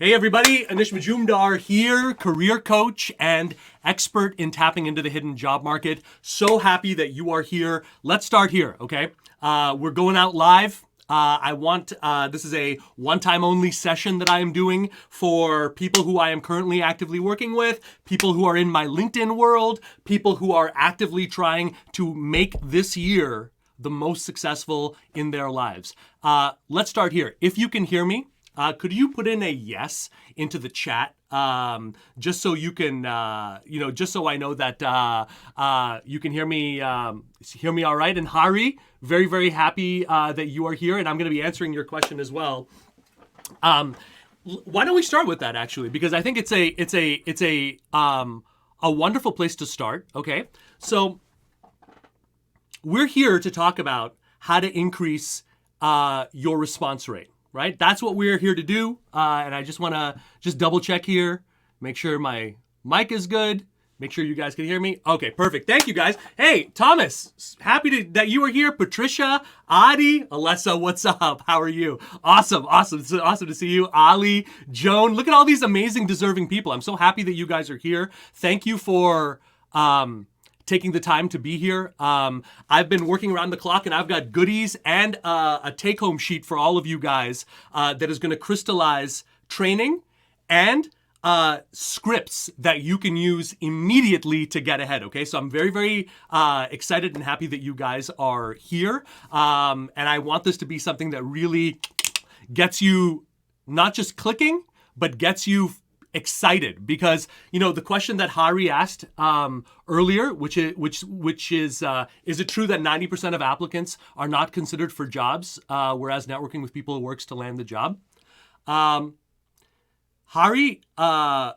Hey everybody, Anish Majumdar here, career coach and expert in tapping into the hidden job market. So happy that you are here. Let's start here, okay? We're going out live. This is a one-time only session that I am doing for people who I am currently actively working with, people who are in my LinkedIn world, people who are actively trying to make this year the most successful in their lives. Let's start here. If you can hear me, could you put in a yes into the chat, just so you can, just so I know that you can hear me all right. And Hari, very, very happy that you are here, and I'm going to be answering your question as well. Why don't we start with that actually? Because I think it's a wonderful place to start. Okay, so we're here to talk about how to increase your response rate. Right? That's what we're here to do. And I just want to double check here, make sure my mic is good, make sure you guys can hear me. Okay, perfect. Thank you guys. Hey, Thomas, happy that you are here. Patricia, Adi, Alessa, what's up? How are you? Awesome. It's awesome to see you. Ali, Joan, look at all these amazing, deserving people. I'm so happy that you guys are here. Thank you for taking the time to be here. I've been working around the clock, and I've got goodies and a take-home sheet for all of you guys that is going to crystallize training and scripts that you can use immediately to get ahead. Okay, so I'm very, very excited and happy that you guys are here. And I want this to be something that really gets you not just clicking, but gets you excited, because the question that Hari asked earlier, which is it true that 90% of applicants are not considered for jobs, whereas networking with people works to land the job? Hari, the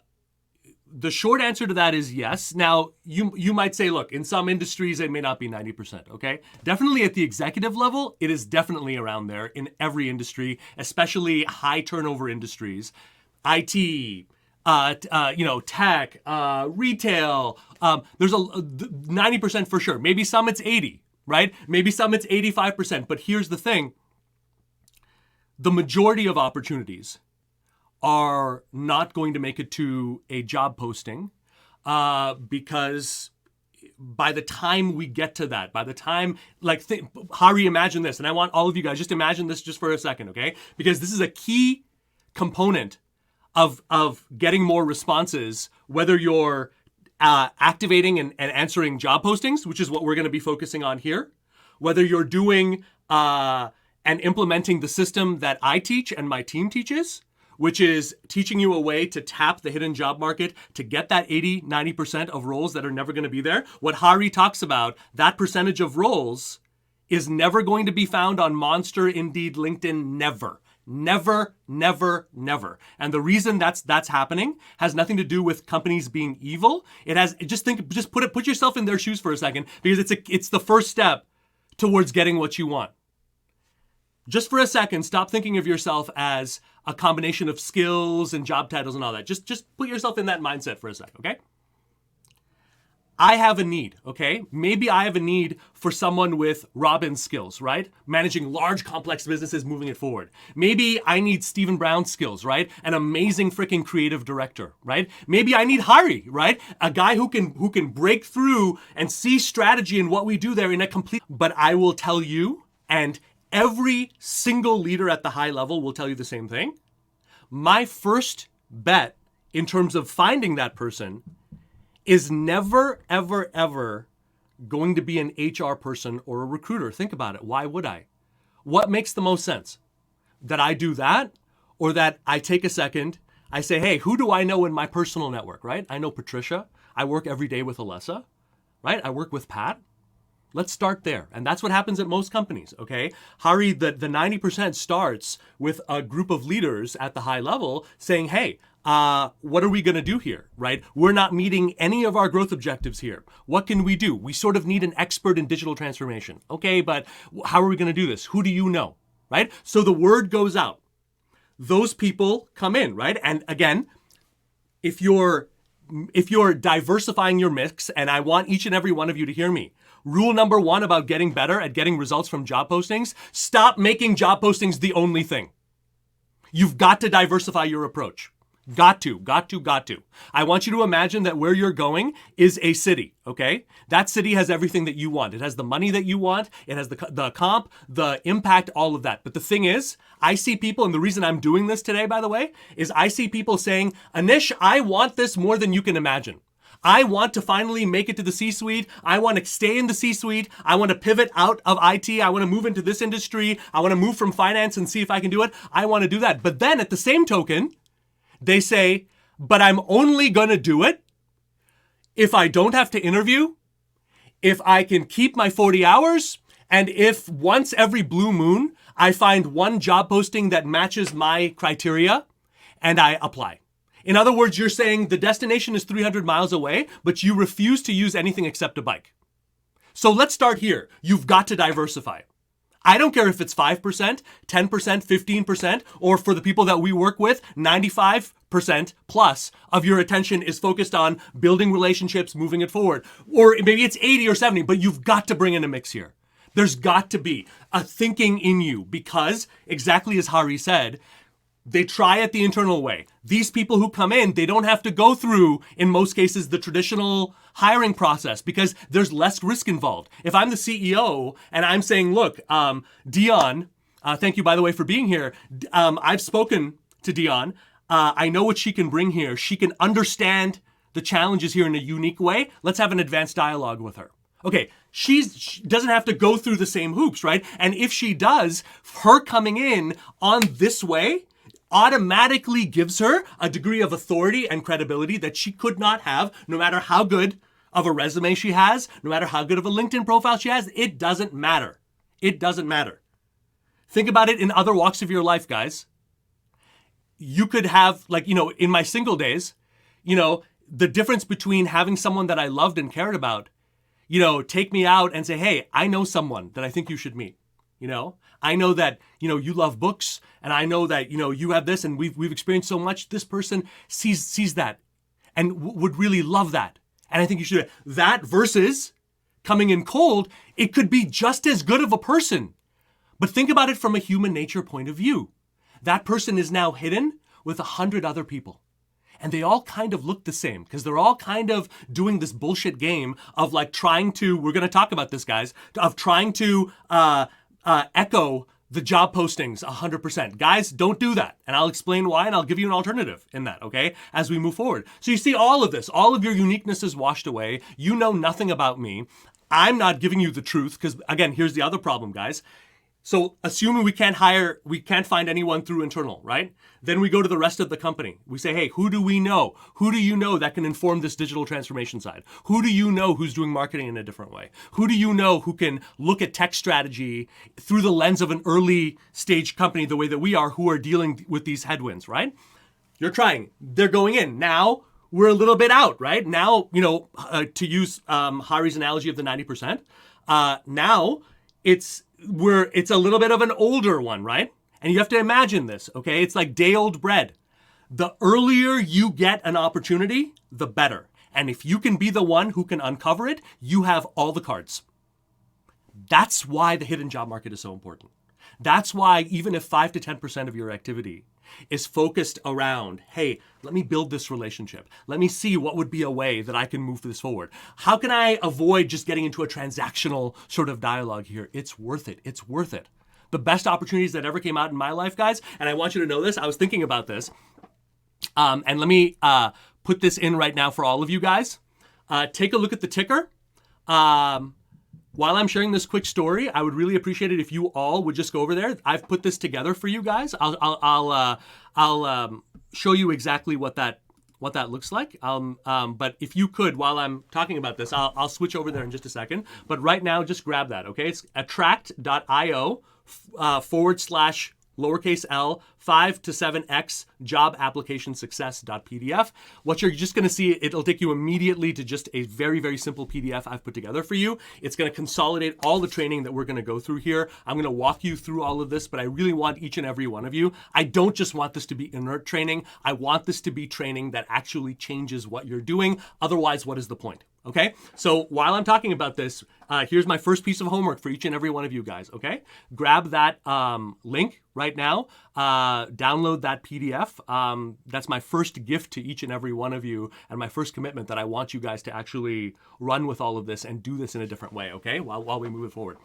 short answer to that is yes. Now you might say, look, in some industries it may not be 90%. Okay, definitely at the executive level, it is definitely around there in every industry, especially high turnover industries, IT. Tech, retail, there's a 90% for sure. Maybe some it's 80, right? Maybe some it's 85%. But here's the thing. The majority of opportunities are not going to make it to a job posting because by the time we get to that, Hari, imagine this. And I want all of you guys, just imagine this just for a second, okay? Because this is a key component of getting more responses, whether you're activating and answering job postings, which is what we're going to be focusing on here, whether you're doing and implementing the system that I teach and my team teaches, which is teaching you a way to tap the hidden job market to get that 80-90% of roles that are never going to be there. What Hari talks about, that percentage of roles is never going to be found on Monster, Indeed, LinkedIn, never. Never. And the reason that's happening has nothing to do with companies being evil. It has, put yourself in their shoes for a second, because it's the first step towards getting what you want. Just for a second, stop thinking of yourself as a combination of skills and job titles and all that. Just put yourself in that mindset for a second, okay? I have a need, okay? Maybe I have a need for someone with Robin's skills, right? Managing large, complex businesses, moving it forward. Maybe I need Stephen Brown's skills, right? An amazing freaking creative director, right? Maybe I need Hari, right? A guy who can break through and see strategy in what we do there in a complete... But I will tell you, and every single leader at the high level will tell you the same thing. My first bet in terms of finding that person is never, ever, ever going to be an HR person or a recruiter. Think about it. Why would I? What makes the most sense? That I do that, or that I take a second, I say, hey, who do I know in my personal network, right? I know Patricia. I work every day with Alessa, right? I work with Pat. Let's start there. And that's what happens at most companies, okay? Hari, the 90% starts with a group of leaders at the high level saying, hey, what are we going to do here, right? We're not meeting any of our growth objectives here. What can we do? We sort of need an expert in digital transformation. Okay, but how are we going to do this? Who do you know, right? So the word goes out. Those people come in, right? And again, if you're diversifying your mix, and I want each and every one of you to hear me, rule number one about getting better at getting results from job postings, stop making job postings the only thing. You've got to diversify your approach. Got to. I want you to imagine that where you're going is a city, okay? That city has everything that you want. It has the money that you want. It has the comp, the impact, all of that. But the thing is, I see people, and the reason I'm doing this today, by the way, is I see people saying, Anish, I want this more than you can imagine. I want to finally make it to the C-suite. I want to stay in the C-suite. I want to pivot out of IT. I want to move into this industry. I want to move from finance and see if I can do it. I want to do that. But then at the same token, they say, but I'm only going to do it if I don't have to interview, if I can keep my 40 hours, and if once every blue moon, I find one job posting that matches my criteria and I apply. In other words, you're saying the destination is 300 miles away, but you refuse to use anything except a bike. So let's start here. You've got to diversify. I don't care if it's 5%, 10%, 15%, or for the people that we work with, 95% plus of your attention is focused on building relationships, moving it forward. Or maybe it's 80 or 70, but you've got to bring in a mix here. There's got to be a thinking in you because, exactly as Hari said, they try it the internal way. These people who come in, they don't have to go through, in most cases, the traditional hiring process because there's less risk involved. If I'm the CEO and I'm saying, look, Dion, thank you, by the way, for being here. I've spoken to Dion. I know what she can bring here. She can understand the challenges here in a unique way. Let's have an advanced dialogue with her. Okay, she doesn't have to go through the same hoops, right? And if she does, her coming in on this way automatically gives her a degree of authority and credibility that she could not have, no matter how good of a resume she has, no matter how good of a LinkedIn profile she has. It doesn't matter. It doesn't matter. Think about it in other walks of your life, guys. You could have, like, in my single days, the difference between having someone that I loved and cared about, take me out and say, hey, I know someone that I think you should meet. I know that, you love books, and I know that, you have this, and we've experienced so much. This person sees that and would really love that. And I think you should. That versus coming in cold, it could be just as good of a person. But think about it from a human nature point of view. That person is now hidden with 100 other people. And they all kind of look the same because they're all kind of doing this bullshit game of like trying to, we're going to talk about this, guys, of trying to echo the job postings 100%. Guys, don't do that. And I'll explain why, and I'll give you an alternative in that, okay, as we move forward. So you see all of this, all of your uniqueness is washed away. You know nothing about me. I'm not giving you the truth because, again, here's the other problem, guys. So assuming we can't find anyone through internal, right? Then we go to the rest of the company. We say, hey, who do we know? Who do you know that can inform this digital transformation side? Who do you know who's doing marketing in a different way? Who do you know who can look at tech strategy through the lens of an early stage company the way that we are, who are dealing with these headwinds, right? You're trying. They're going in. Now we're a little bit out, right? Now, to use Hari's analogy of the 90%, now it's a little bit of an older one, right? And you have to imagine this, okay? It's like day-old bread. The earlier you get an opportunity, the better. And if you can be the one who can uncover it, you have all the cards. That's why the hidden job market is so important. That's why even if 5 to 10% of your activity is focused around, hey, let me build this relationship. Let me see what would be a way that I can move this forward. How can I avoid just getting into a transactional sort of dialogue here? It's worth it. It's worth it. The best opportunities that ever came out in my life, guys, and I want you to know this, I was thinking about this, and let me put this in right now for all of you guys. Take a look at the ticker. While I'm sharing this quick story, I would really appreciate it if you all would just go over there. I've put this together for you guys. I'll show you exactly what that looks like. But if you could, while I'm talking about this, I'll switch over there in just a second. But right now, just grab that, okay? It's attract.io /L 5 to 7x job application success.pdf. What you're just going to see, it'll take you immediately to just a very, very simple PDF I've put together for you. It's going to consolidate all the training that we're going to go through here. I'm going to walk you through all of this, but I really want each and every one of you. I don't just want this to be inert training. I want this to be training that actually changes what you're doing. Otherwise, what is the point? Okay, so while I'm talking about this, here's my first piece of homework for each and every one of you guys. Okay, grab that link right now, download that PDF. That's my first gift to each and every one of you, and my first commitment that I want you guys to actually run with all of this and do this in a different way. Okay, while we move it forward.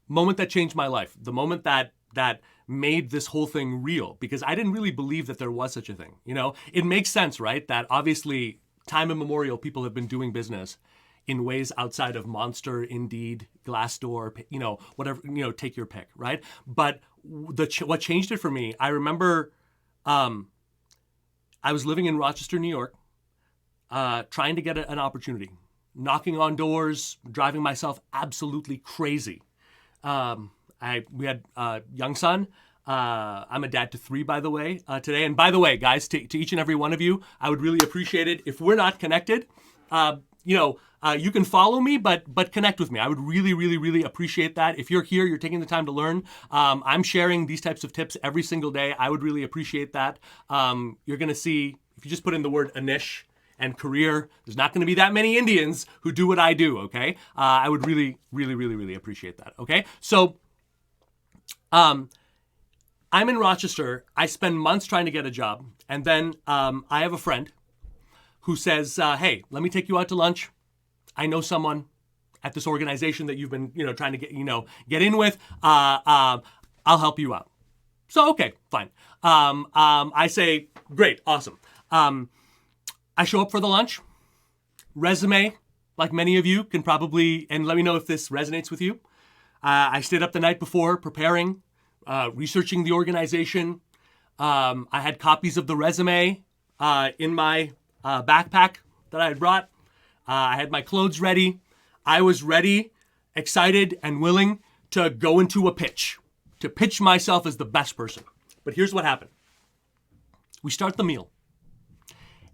Moment that changed my life. The moment that made this whole thing real, because I didn't really believe that there was such a thing. You know, it makes sense, right? That obviously, time immemorial, people have been doing business in ways outside of Monster, Indeed, Glassdoor, you know, whatever, you know, take your pick, right? But what changed it for me, I remember I was living in Rochester, New York, trying to get an opportunity, knocking on doors, driving myself absolutely crazy. We had a young son. I'm a dad to 3, by the way, today. And by the way, guys, to each and every one of you, I would really appreciate it if we're not connected. You can follow me, but connect with me. I would really, really, really appreciate that. If you're here, you're taking the time to learn. I'm sharing these types of tips every single day. I would really appreciate that. You're going to see, if you just put in the word Anish and career, there's not going to be that many Indians who do what I do, okay? I would really, really, really, really appreciate that, okay? So, I'm in Rochester. I spend months trying to get a job. And then I have a friend who says, hey, let me take you out to lunch. I know someone at this organization that you've been, trying to get in with. I'll help you out. So, okay, fine. I say, great, awesome. I show up for the lunch. Resume, like many of you can probably, and let me know if this resonates with you. I stayed up the night before preparing, researching the organization. I had copies of the resume in my backpack that I had brought. I had my clothes ready. I was ready, excited, and willing to go into a pitch, to pitch myself as the best person. But here's what happened. We start the meal.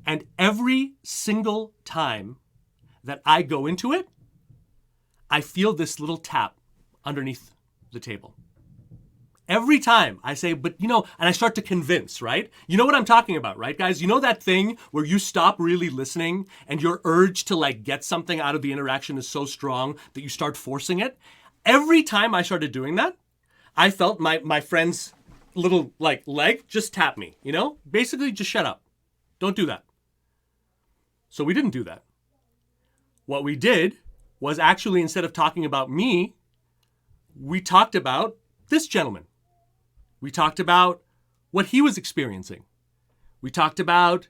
And every single time that I go into it, I feel this little tap underneath the table. Every time I say, and I start to convince, right? You know what I'm talking about, right, guys? You know that thing where you stop really listening and your urge to get something out of the interaction is so strong that you start forcing it? Every time I started doing that, I felt my friend's little leg just tap me, Basically, just shut up. Don't do that. So we didn't do that. What we did was actually, instead of talking about me, we talked about this gentleman. We talked about what he was experiencing. We talked about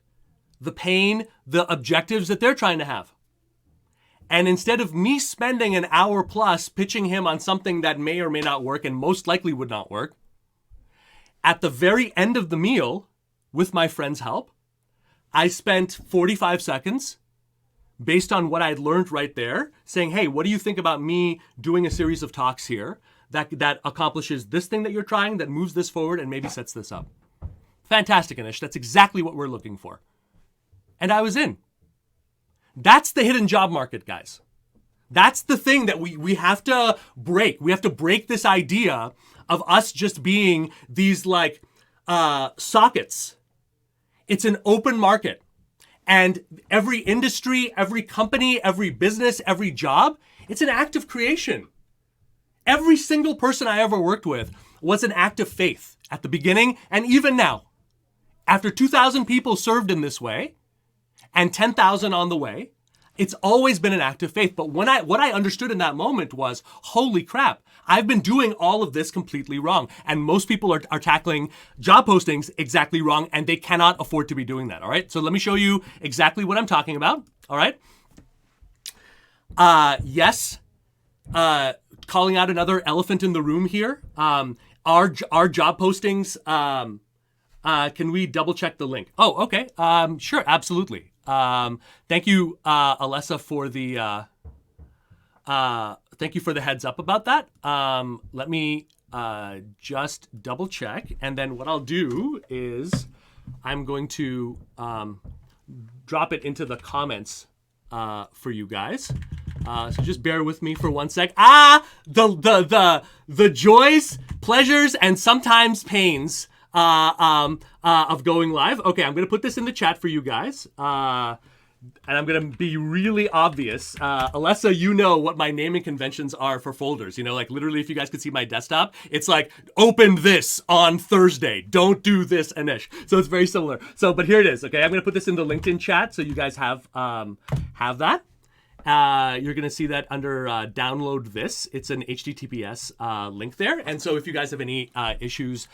the pain, the objectives that they're trying to have. And instead of me spending an hour plus pitching him on something that may or may not work and most likely would not work, at the very end of the meal, with my friend's help, I spent 45 seconds based on what I'd learned right there, saying, hey, what do you think about me doing a series of talks here that accomplishes this thing that you're trying, that moves this forward and maybe sets this up? Fantastic, Anish. That's exactly what we're looking for. And I was in. That's the hidden job market, guys. That's the thing that we have to break. We have to break this idea of us just being these sockets. It's an open market. And every industry, every company, every business, every job, it's an act of creation. Every single person I ever worked with was an act of faith at the beginning and even now. After 2,000 people served in this way and 10,000 on the way, it's always been an act of faith. But what I understood in that moment was, holy crap, I've been doing all of this completely wrong. And most people are tackling job postings exactly wrong, and they cannot afford to be doing that. All right. So let me show you exactly what I'm talking about. All right. Yes. Calling out another elephant in the room here. Our job postings. Can we double check the link? Oh, okay. Sure. Absolutely. Thank you, Alessa, for the thank you for the heads up about that. Let me just double check, and then what I'll do is I'm going to drop it into the comments for you guys. So just bear with me for 1 sec. The joys, pleasures, and sometimes pains of going live. Okay, I'm going to put this in the chat for you guys. and I'm going to be really obvious. Alessa, you know what my naming conventions are for folders. You know, like literally if you guys could see my desktop, it's like, open this on Thursday. Don't do this, Anish. So it's very similar. So, but here it is. Okay, I'm going to put this in the LinkedIn chat so you guys have that. You're going to see that under download this. It's an HTTPS link there. And so if you guys have any issues,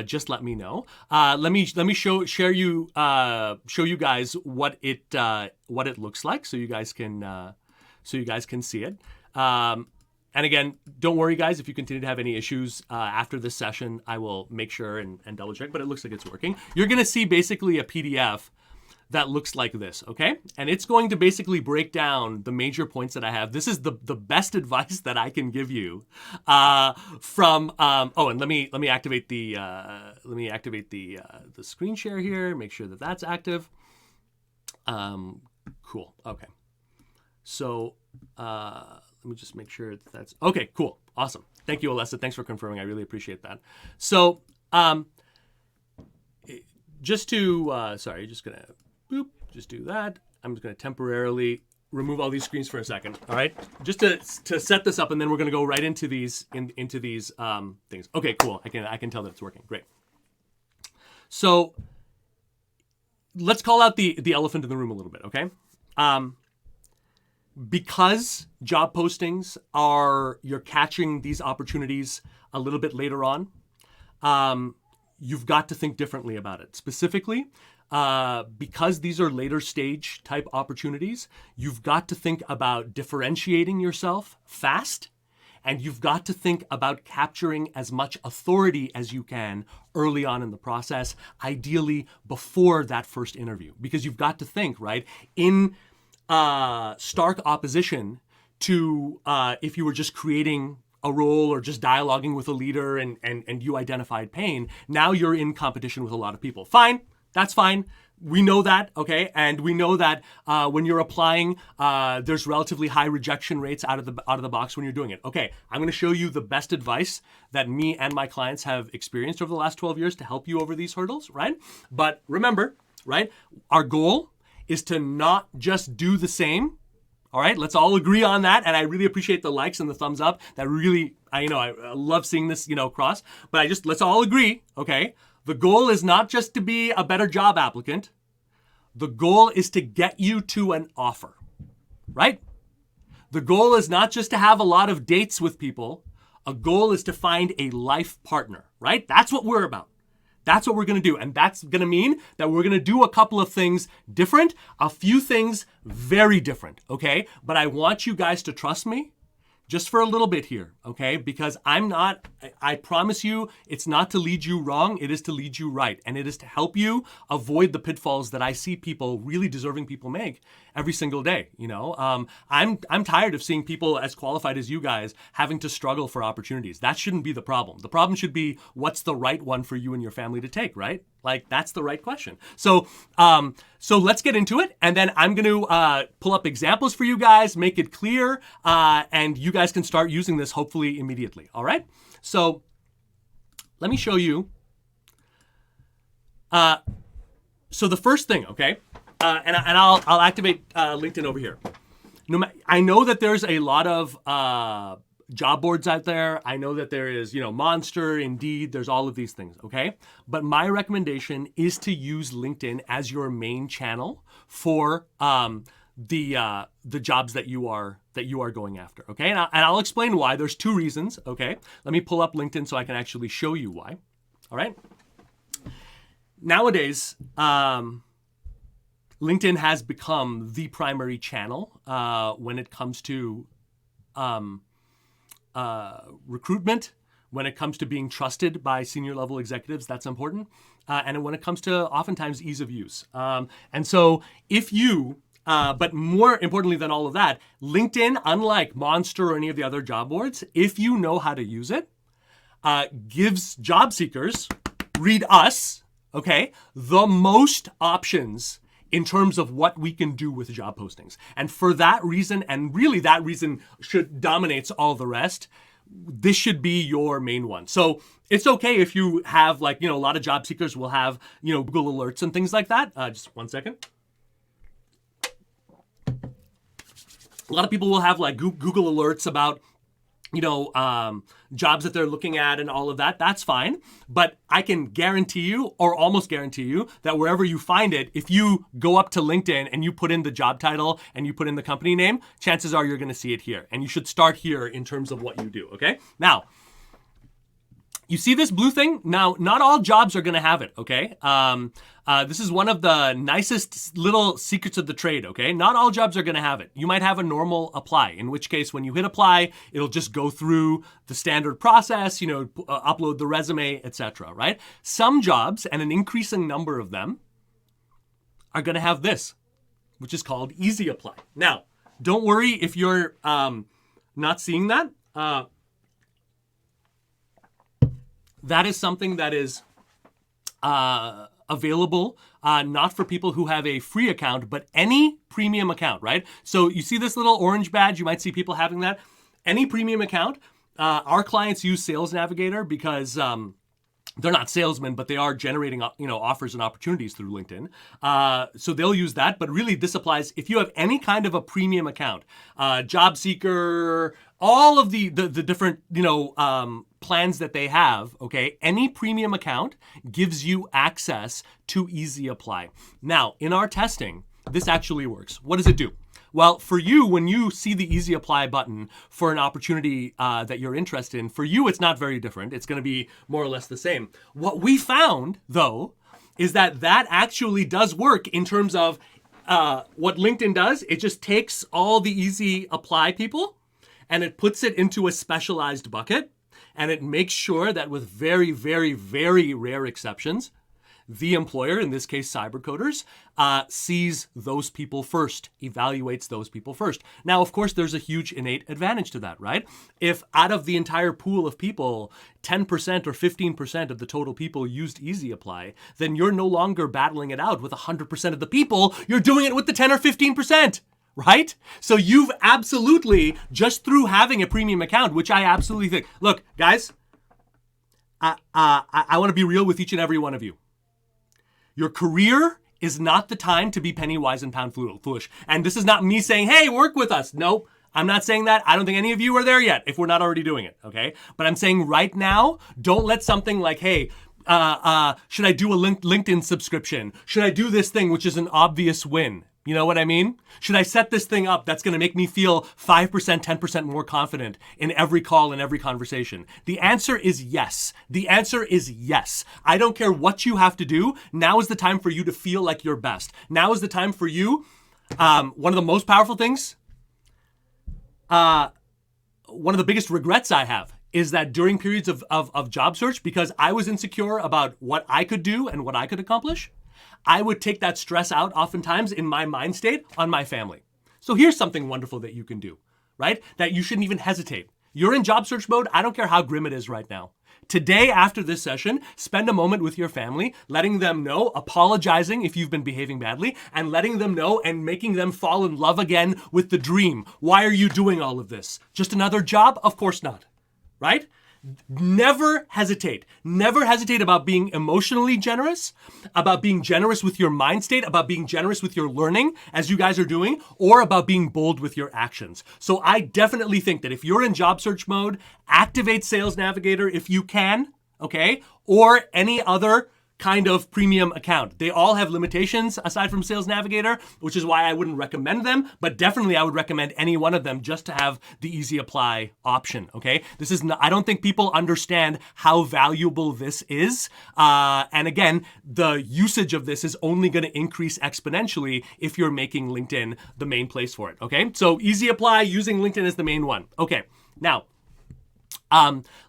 just let me know. Let me show you guys what it looks like, so you guys can see it. And again, don't worry, guys. If you continue to have any issues after this session, I will make sure and double check. But it looks like it's working. You're going to see basically a PDF that looks like this, okay? And it's going to basically break down the major points that I have. This is the best advice that I can give you from. Oh, and let me activate the screen share here. Make sure that that's active. Cool. Okay. So let me just make sure that's okay. Cool. Awesome. Thank you, Alessa. Thanks for confirming. I really appreciate that. So just to sorry, just gonna. Boop, just do that. I'm just going to temporarily remove all these screens for a second. All right, just to set this up, and then we're going to go right into these things. Okay, cool. I can tell that it's working. Great. So let's call out the elephant in the room a little bit. Okay, because job postings you're catching these opportunities a little bit later on. You've got to think differently about it. Specifically, because these are later stage type opportunities, you've got to think about differentiating yourself fast, and you've got to think about capturing as much authority as you can early on in the process, ideally before that first interview, because you've got to think, right, in stark opposition to if you were just creating a role or just dialoguing with a leader and you identified pain. Now you're in competition with a lot of people. Fine. That's fine. We know that, okay? And we know that when you're applying, there's relatively high rejection rates out of the box when you're doing it. Okay, I'm going to show you the best advice that me and my clients have experienced over the last 12 years to help you over these hurdles, right? But remember, right, our goal is to not just do the same. All right, let's all agree on that. And I really appreciate the likes and the thumbs up. That really, I love seeing this, across. But let's all agree, okay? The goal is not just to be a better job applicant. The goal is to get you to an offer, right? The goal is not just to have a lot of dates with people. A goal is to find a life partner, right? That's what we're about. That's what we're going to do. And that's going to mean that we're going to do a couple of things different, a few things very different, okay? But I want you guys to trust me just for a little bit here, okay? Because I promise you, it's not to lead you wrong, it is to lead you right. And it is to help you avoid the pitfalls that I see people, really deserving people, make every single day, I'm tired of seeing people as qualified as you guys having to struggle for opportunities. That shouldn't be the problem. The problem should be, what's the right one for you and your family to take, right? Like, that's the right question. So let's get into it. And then I'm going to pull up examples for you guys, make it clear, and you guys can start using this hopefully immediately. All right? So let me show you. So the first thing, okay, and I'll activate LinkedIn over here. I know that there's a lot of job boards out there. I know that there is, Monster, Indeed, there's all of these things, okay? But my recommendation is to use LinkedIn as your main channel for the jobs that you are going after, okay? And I'll explain why. There's two reasons, okay? Let me pull up LinkedIn so I can actually show you why. All right? Nowadays, LinkedIn has become the primary channel when it comes to recruitment, when it comes to being trusted by senior level executives. That's important. And when it comes to oftentimes ease of use. And so if you, but more importantly than all of that, LinkedIn, unlike Monster or any of the other job boards, if you know how to use it, gives job seekers, read us, okay, the most options in terms of what we can do with job postings. And for that reason, and really that reason dominates all the rest, this should be your main one. So it's okay if you have a lot of job seekers will have, Google alerts and things like that. Just one second. A lot of people will have like Google alerts about, jobs that they're looking at and all of that. That's fine. But I can guarantee you, or almost guarantee you, that wherever you find it, if you go up to LinkedIn and you put in the job title and you put in the company name, chances are you're going to see it here. And you should start here in terms of what you do, okay? Now, you see this blue thing? Now, not all jobs are going to have it, okay? This is one of the nicest little secrets of the trade, okay? Not all jobs are going to have it. You might have a normal apply, in which case when you hit apply, it'll just go through the standard process, upload the resume, etc., right? Some jobs, and an increasing number of them, are going to have this, which is called easy apply. Now, don't worry if you're not seeing that. That is something that is available not for people who have a free account, but any premium account, right? So you see this little orange badge, you might see people having that. Any premium account, our clients use Sales Navigator because they're not salesmen, but they are generating offers and opportunities through LinkedIn. So they'll use that. But really, this applies if you have any kind of a premium account, job seeker, all of the different plans that they have. Okay, any premium account gives you access to Easy Apply. Now, in our testing, this actually works. What does it do? Well, for you, when you see the Easy Apply button for an opportunity that you're interested in, for you, it's not very different. It's going to be more or less the same. What we found, though, is that actually does work in terms of what LinkedIn does. It just takes all the Easy Apply people and it puts it into a specialized bucket. And it makes sure that with very, very, very rare exceptions, the employer, in this case cybercoders, sees those people first, evaluates those people first. Now, of course, there's a huge innate advantage to that, right? If out of the entire pool of people, 10% or 15% of the total people used Easy Apply, then you're no longer battling it out with 100% of the people. You're doing it with the 10 or 15%. Right? So you've absolutely, just through having a premium account, which I absolutely think, look, guys, I want to be real with each and every one of you. Your career is not the time to be penny wise and pound foolish. And this is not me saying, hey, work with us. No, I'm not saying that. I don't think any of you are there yet if we're not already doing it. Okay. But I'm saying right now, don't let something like, hey, should I do a LinkedIn subscription? Should I do this thing, which is an obvious win? You know what I mean? Should I set this thing up that's going to make me feel 5%, 10% more confident in every call and every conversation? The answer is yes. The answer is yes. I don't care what you have to do. Now is the time for you to feel like you're best. Now is the time for you. One of the most powerful things, one of the biggest regrets I have is that during periods of job search, because I was insecure about what I could do and what I could accomplish, I would take that stress out oftentimes in my mind state on my family. So here's something wonderful that you can do, right? That you shouldn't even hesitate. You're in job search mode. I don't care how grim it is right now. Today, after this session, spend a moment with your family, letting them know, apologizing if you've been behaving badly, and letting them know and making them fall in love again with the dream. Why are you doing all of this? Just another job? Of course not, right? Never hesitate. Never hesitate about being emotionally generous, about being generous with your mind state, about being generous with your learning, as you guys are doing, or about being bold with your actions. So I definitely think that if you're in job search mode, activate Sales Navigator if you can, okay? Or any other kind of premium account. They all have limitations aside from Sales Navigator, which is why I wouldn't recommend them, but definitely I would recommend any one of them just to have the Easy Apply option, okay? This is not, I don't think people understand how valuable this is. And again, the usage of this is only going to increase exponentially if you're making LinkedIn the main place for it, okay? So Easy Apply, using LinkedIn as the main one. Okay, now,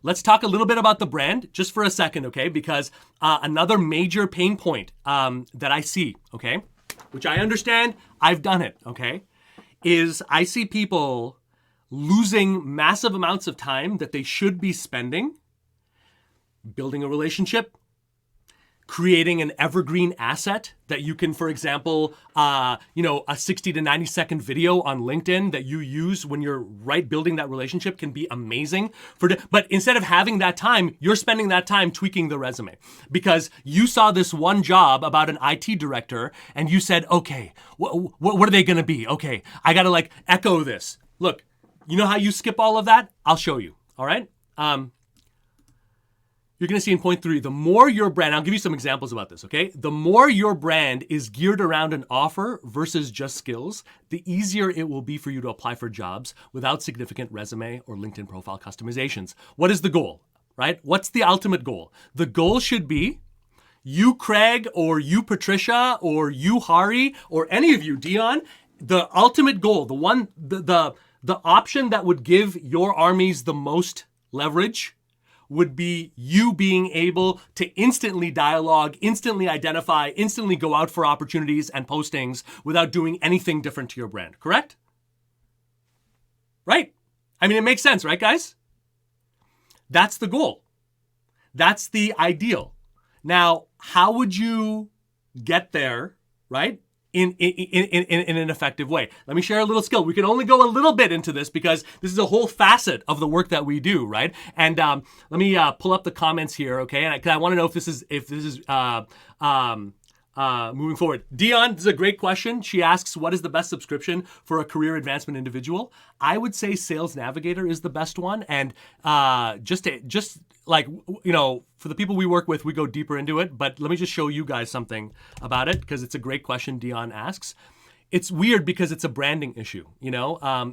let's talk a little bit about the brand just for a second, okay? Because another major pain point that I see, okay, which I understand, I've done it, okay, is I see people losing massive amounts of time that they should be spending building a relationship, creating an evergreen asset that you can, for example, a 60 to 90 second video on LinkedIn that you use when you're building that relationship can be amazing. But instead of having that time, you're spending that time tweaking the resume because you saw this one job about an IT director and you said, okay, what are they going to be? Okay, I got to echo this. Look, you know how you skip all of that? I'll show you. All right. You're going to see in point 3, the more your brand, I'll give you some examples about this, okay? The more your brand is geared around an offer versus just skills, the easier it will be for you to apply for jobs without significant resume or LinkedIn profile customizations. What is the goal, right? What's the ultimate goal? The goal should be you, Craig, or you, Patricia, or you, Hari, or any of you, Dion, the ultimate goal, the option that would give your armies the most leverage would be you being able to instantly dialogue, instantly identify, instantly go out for opportunities and postings without doing anything different to your brand, correct? Right? I mean, it makes sense, right, guys? That's the goal. That's the ideal. Now, how would you get there, right? In an effective way. Let me share a little skill. We can only go a little bit into this because this is a whole facet of the work that we do, right? And let me pull up the comments here, okay? And I want to know if this is moving forward. Dion, this is a great question. She asks, what is the best subscription for a career advancement individual? I would say Sales Navigator is the best one. And for the people we work with, we go deeper into it. But let me just show you guys something about it because it's a great question Dion asks. It's weird because it's a branding issue.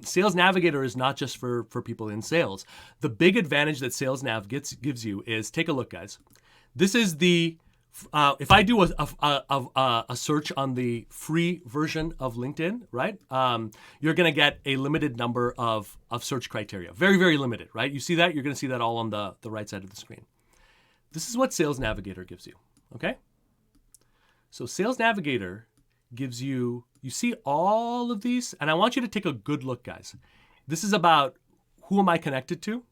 Sales Navigator is not just for people in sales. The big advantage that Sales Nav gives you is, take a look, guys. This is the if I do a search on the free version of LinkedIn, right? You're going to get a limited number of search criteria. Very, very limited, right? You see that? You're going to see that all on the right side of the screen. This is what Sales Navigator gives you, okay? So Sales Navigator gives you see all of these, and I want you to take a good look, guys. This is about who am I connected to?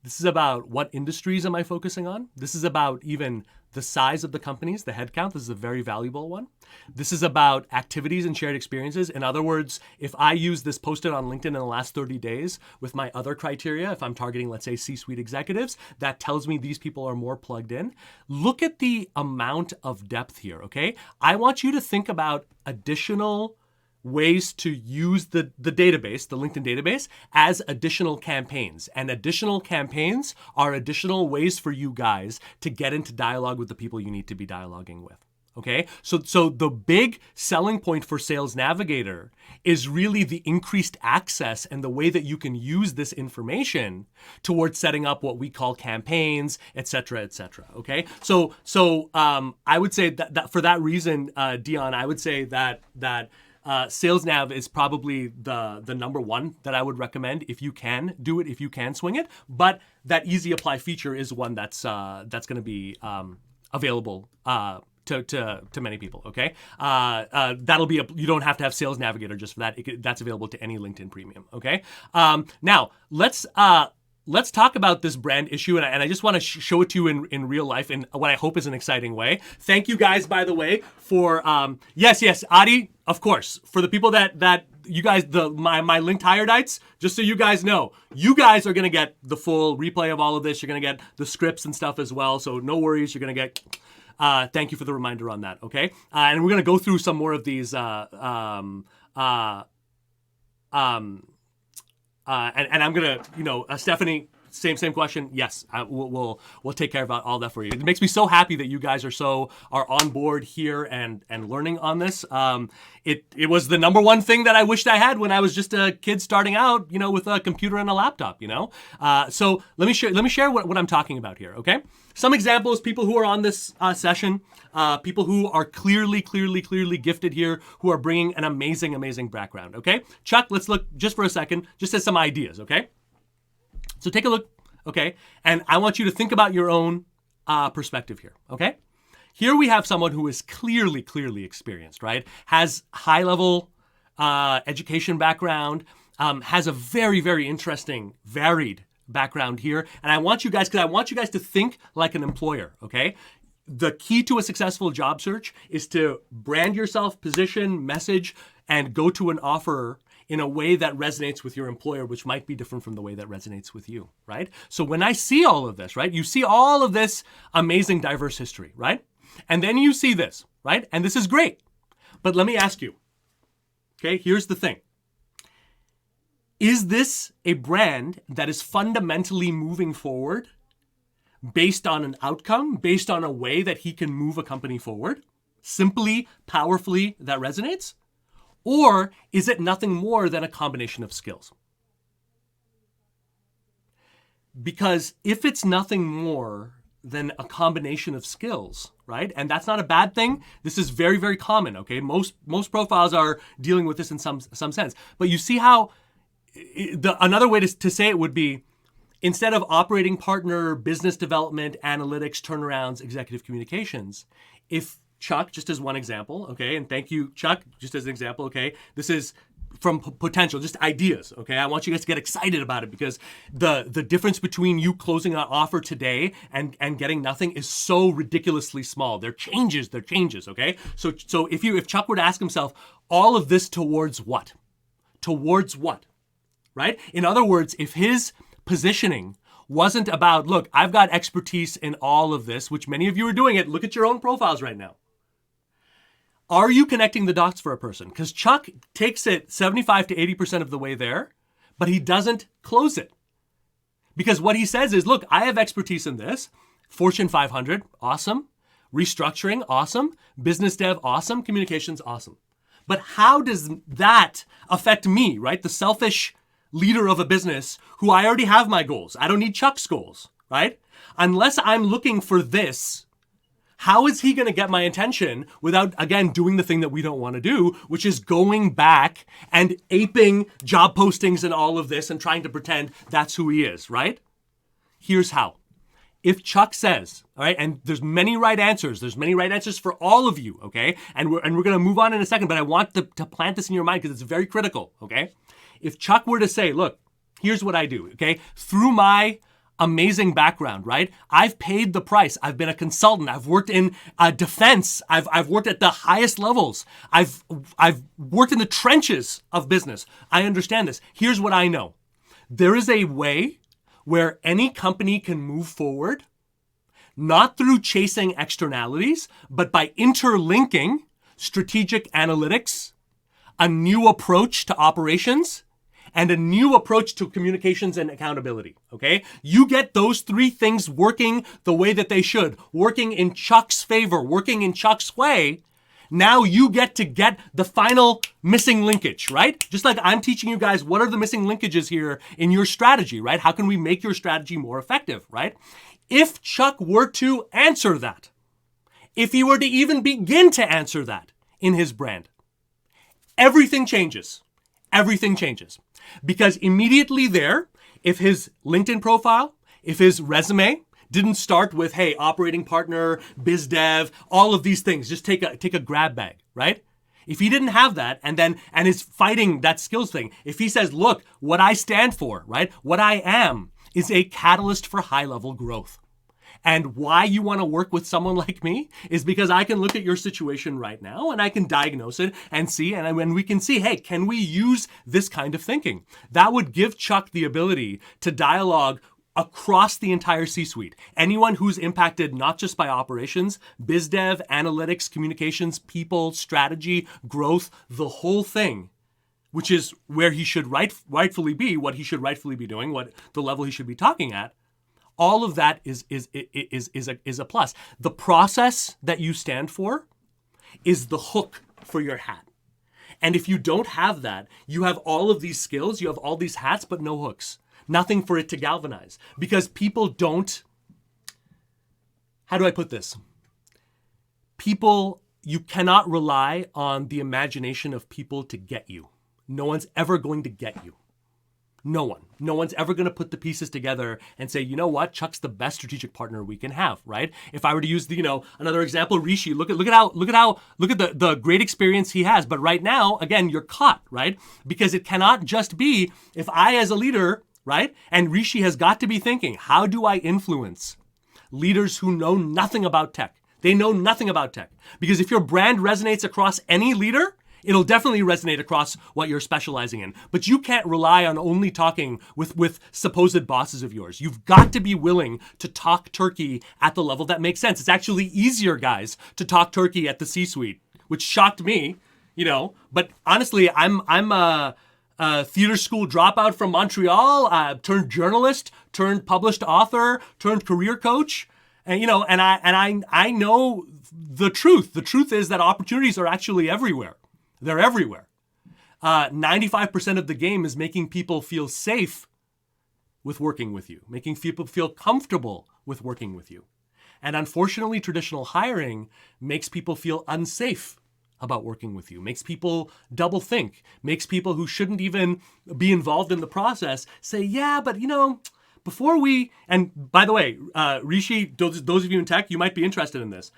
This is about what industries am I focusing on? This is about even the size of the companies, the headcount. This is a very valuable one. This is about activities and shared experiences. In other words, if I use this posted on LinkedIn in the last 30 days with my other criteria, if I'm targeting, let's say, C-suite executives, that tells me these people are more plugged in. Look at the amount of depth here, okay? I want you to think about additional ways to use the database, the LinkedIn database, as additional campaigns. And additional campaigns are additional ways for you guys to get into dialogue with the people you need to be dialoguing with. Okay, so the big selling point for Sales Navigator is really the increased access and the way that you can use this information towards setting up what we call campaigns, et cetera, et cetera. Okay, so I would say that for that reason, Dion, I would say that Sales Nav is probably the number one that I would recommend if you can do it, if you can swing it. But that easy apply feature is one that's going to be available to many people. Okay, that'll be you don't have to have Sales Navigator just for that. That's available to any LinkedIn Premium. Okay, now let's talk about this brand issue, and I just want to show it to you in real life in what I hope is an exciting way. Thank you guys, by the way, for yes, Adi, of course, for the people that you guys, my linked Hiredites, just so you guys know, you guys are gonna get the full replay of all of this. You're gonna get the scripts and stuff as well, so no worries. You're gonna get. Thank you for the reminder on that. Okay, and we're gonna go through some more of these. And I'm gonna, Stephanie, same question. Yes, we'll take care of all that for you. It makes me so happy that you guys are on board here and learning on this. It was the number one thing that I wished I had when I was just a kid starting out, with a computer and a laptop. So let me share what I'm talking about here. Okay, some examples: people who are on this session, people who are clearly gifted here, who are bringing an amazing background. Okay, Chuck, let's look just for a second, just as some ideas. Okay. So take a look, okay? And I want you to think about your own perspective here, okay? Here we have someone who is clearly experienced, right? Has high-level education background, has a very interesting, varied background here. And I want you guys to think like an employer, okay? the key to a successful job search is to brand yourself, position, message, and go to an offer in a way that resonates with your employer, which might be different from the way that resonates with you, right? So when I see all of this, right, you see all of this amazing diverse history, right? And then you see this, right? And this is great. But let me ask you, okay, here's the thing. Is this a brand that is fundamentally moving forward based on an outcome, based on a way that he can move a company forward, simply, powerfully, that resonates? Or is it nothing more than a combination of skills? Because if it's nothing more than a combination of skills, right? And that's not a bad thing. This is very, very common, okay? Most profiles are dealing with this in some sense. But you see how another way to say it would be, instead of operating partner, business development, analytics, turnarounds, executive communications, if Chuck, just as one example, okay, and thank you, Chuck, just as an example, okay, this is from potential, just ideas, okay? I want you guys to get excited about it because the difference between you closing an offer today and getting nothing is so ridiculously small. They're changes, okay? So if Chuck were to ask himself, all of this towards what? Towards what, right? In other words, if his positioning wasn't about, look, I've got expertise in all of this, which many of you are doing it. Look at your own profiles right now. Are you connecting the dots for a person? Because Chuck takes it 75 to 80% of the way there, but he doesn't close it. Because what he says is, look, I have expertise in this. Fortune 500, awesome. Restructuring, awesome. Business dev, awesome. Communications, awesome. But how does that affect me, right? The selfish leader of a business who I already have my goals. I don't need Chuck's goals, right? Unless I'm looking for this, how is he going to get my attention without, again, doing the thing that we don't want to do, which is going back and aping job postings and all of this and trying to pretend that's who he is, right? Here's how. If Chuck says, all right, and there's many right answers for all of you, okay? And we're going to move on in a second, but I want to plant this in your mind because it's very critical, okay? If Chuck were to say, look, here's what I do, okay? Through my amazing background, right? I've paid the price. I've been a consultant. I've worked in defense. I've worked at the highest levels. I've worked in the trenches of business. I understand this. Here's what I know. There is a way where any company can move forward, not through chasing externalities, but by interlinking strategic analytics, a new approach to operations, and a new approach to communications and accountability, okay? You get those three things working the way that they should, working in Chuck's favor, working in Chuck's way. Now you get to get the final missing linkage, right? Just like I'm teaching you guys what are the missing linkages here in your strategy, right? How can we make your strategy more effective, right? If Chuck were to answer that, if he were to even begin to answer that in his brand, everything changes. Everything changes. Because immediately there, if his LinkedIn profile, if his resume didn't start with, hey, operating partner, biz dev, all of these things, just take a grab bag, right? If he didn't have that and is fighting that skills thing, if he says, look, what I stand for, right? What I am is a catalyst for high-level growth. And why you want to work with someone like me is because I can look at your situation right now and I can diagnose it and see, and when we can see, hey, can we use this kind of thinking? That would give Chuck the ability to dialogue across the entire C-suite. Anyone who's impacted not just by operations, biz dev, analytics, communications, people, strategy, growth, the whole thing, which is where he should rightfully be, what he should rightfully be doing, what the level he should be talking at. All of that is a plus. The process that you stand for is the hook for your hat. And if you don't have that, you have all of these skills, you have all these hats, but no hooks. Nothing for it to galvanize. Because people don't, how do I put this? You cannot rely on the imagination of people to get you. No one's ever going to get you. No one. No one's ever going to put the pieces together and say, you know what, Chuck's the best strategic partner we can have, right? If I were to use another example, Rishi, look at the great experience he has. But right now, again, you're caught, right? Because it cannot just be if I as a leader, right? And Rishi has got to be thinking, how do I influence leaders who know nothing about tech? They know nothing about tech. Because if your brand resonates across any leader, it'll definitely resonate across what you're specializing in. But you can't rely on only talking with supposed bosses of yours. You've got to be willing to talk turkey at the level that makes sense. It's actually easier, guys, to talk turkey at the C-suite, which shocked me, But honestly, I'm a theater school dropout from Montreal, turned journalist, turned published author, turned career coach. And I know the truth. The truth is that opportunities are actually everywhere. They're everywhere. 95% of the game is making people feel safe with working with you, making people feel comfortable with working with you. And unfortunately, traditional hiring makes people feel unsafe about working with you, makes people double think, makes people who shouldn't even be involved in the process say, yeah, but before we, and by the way, Rishi, those of you in tech, you might be interested in this.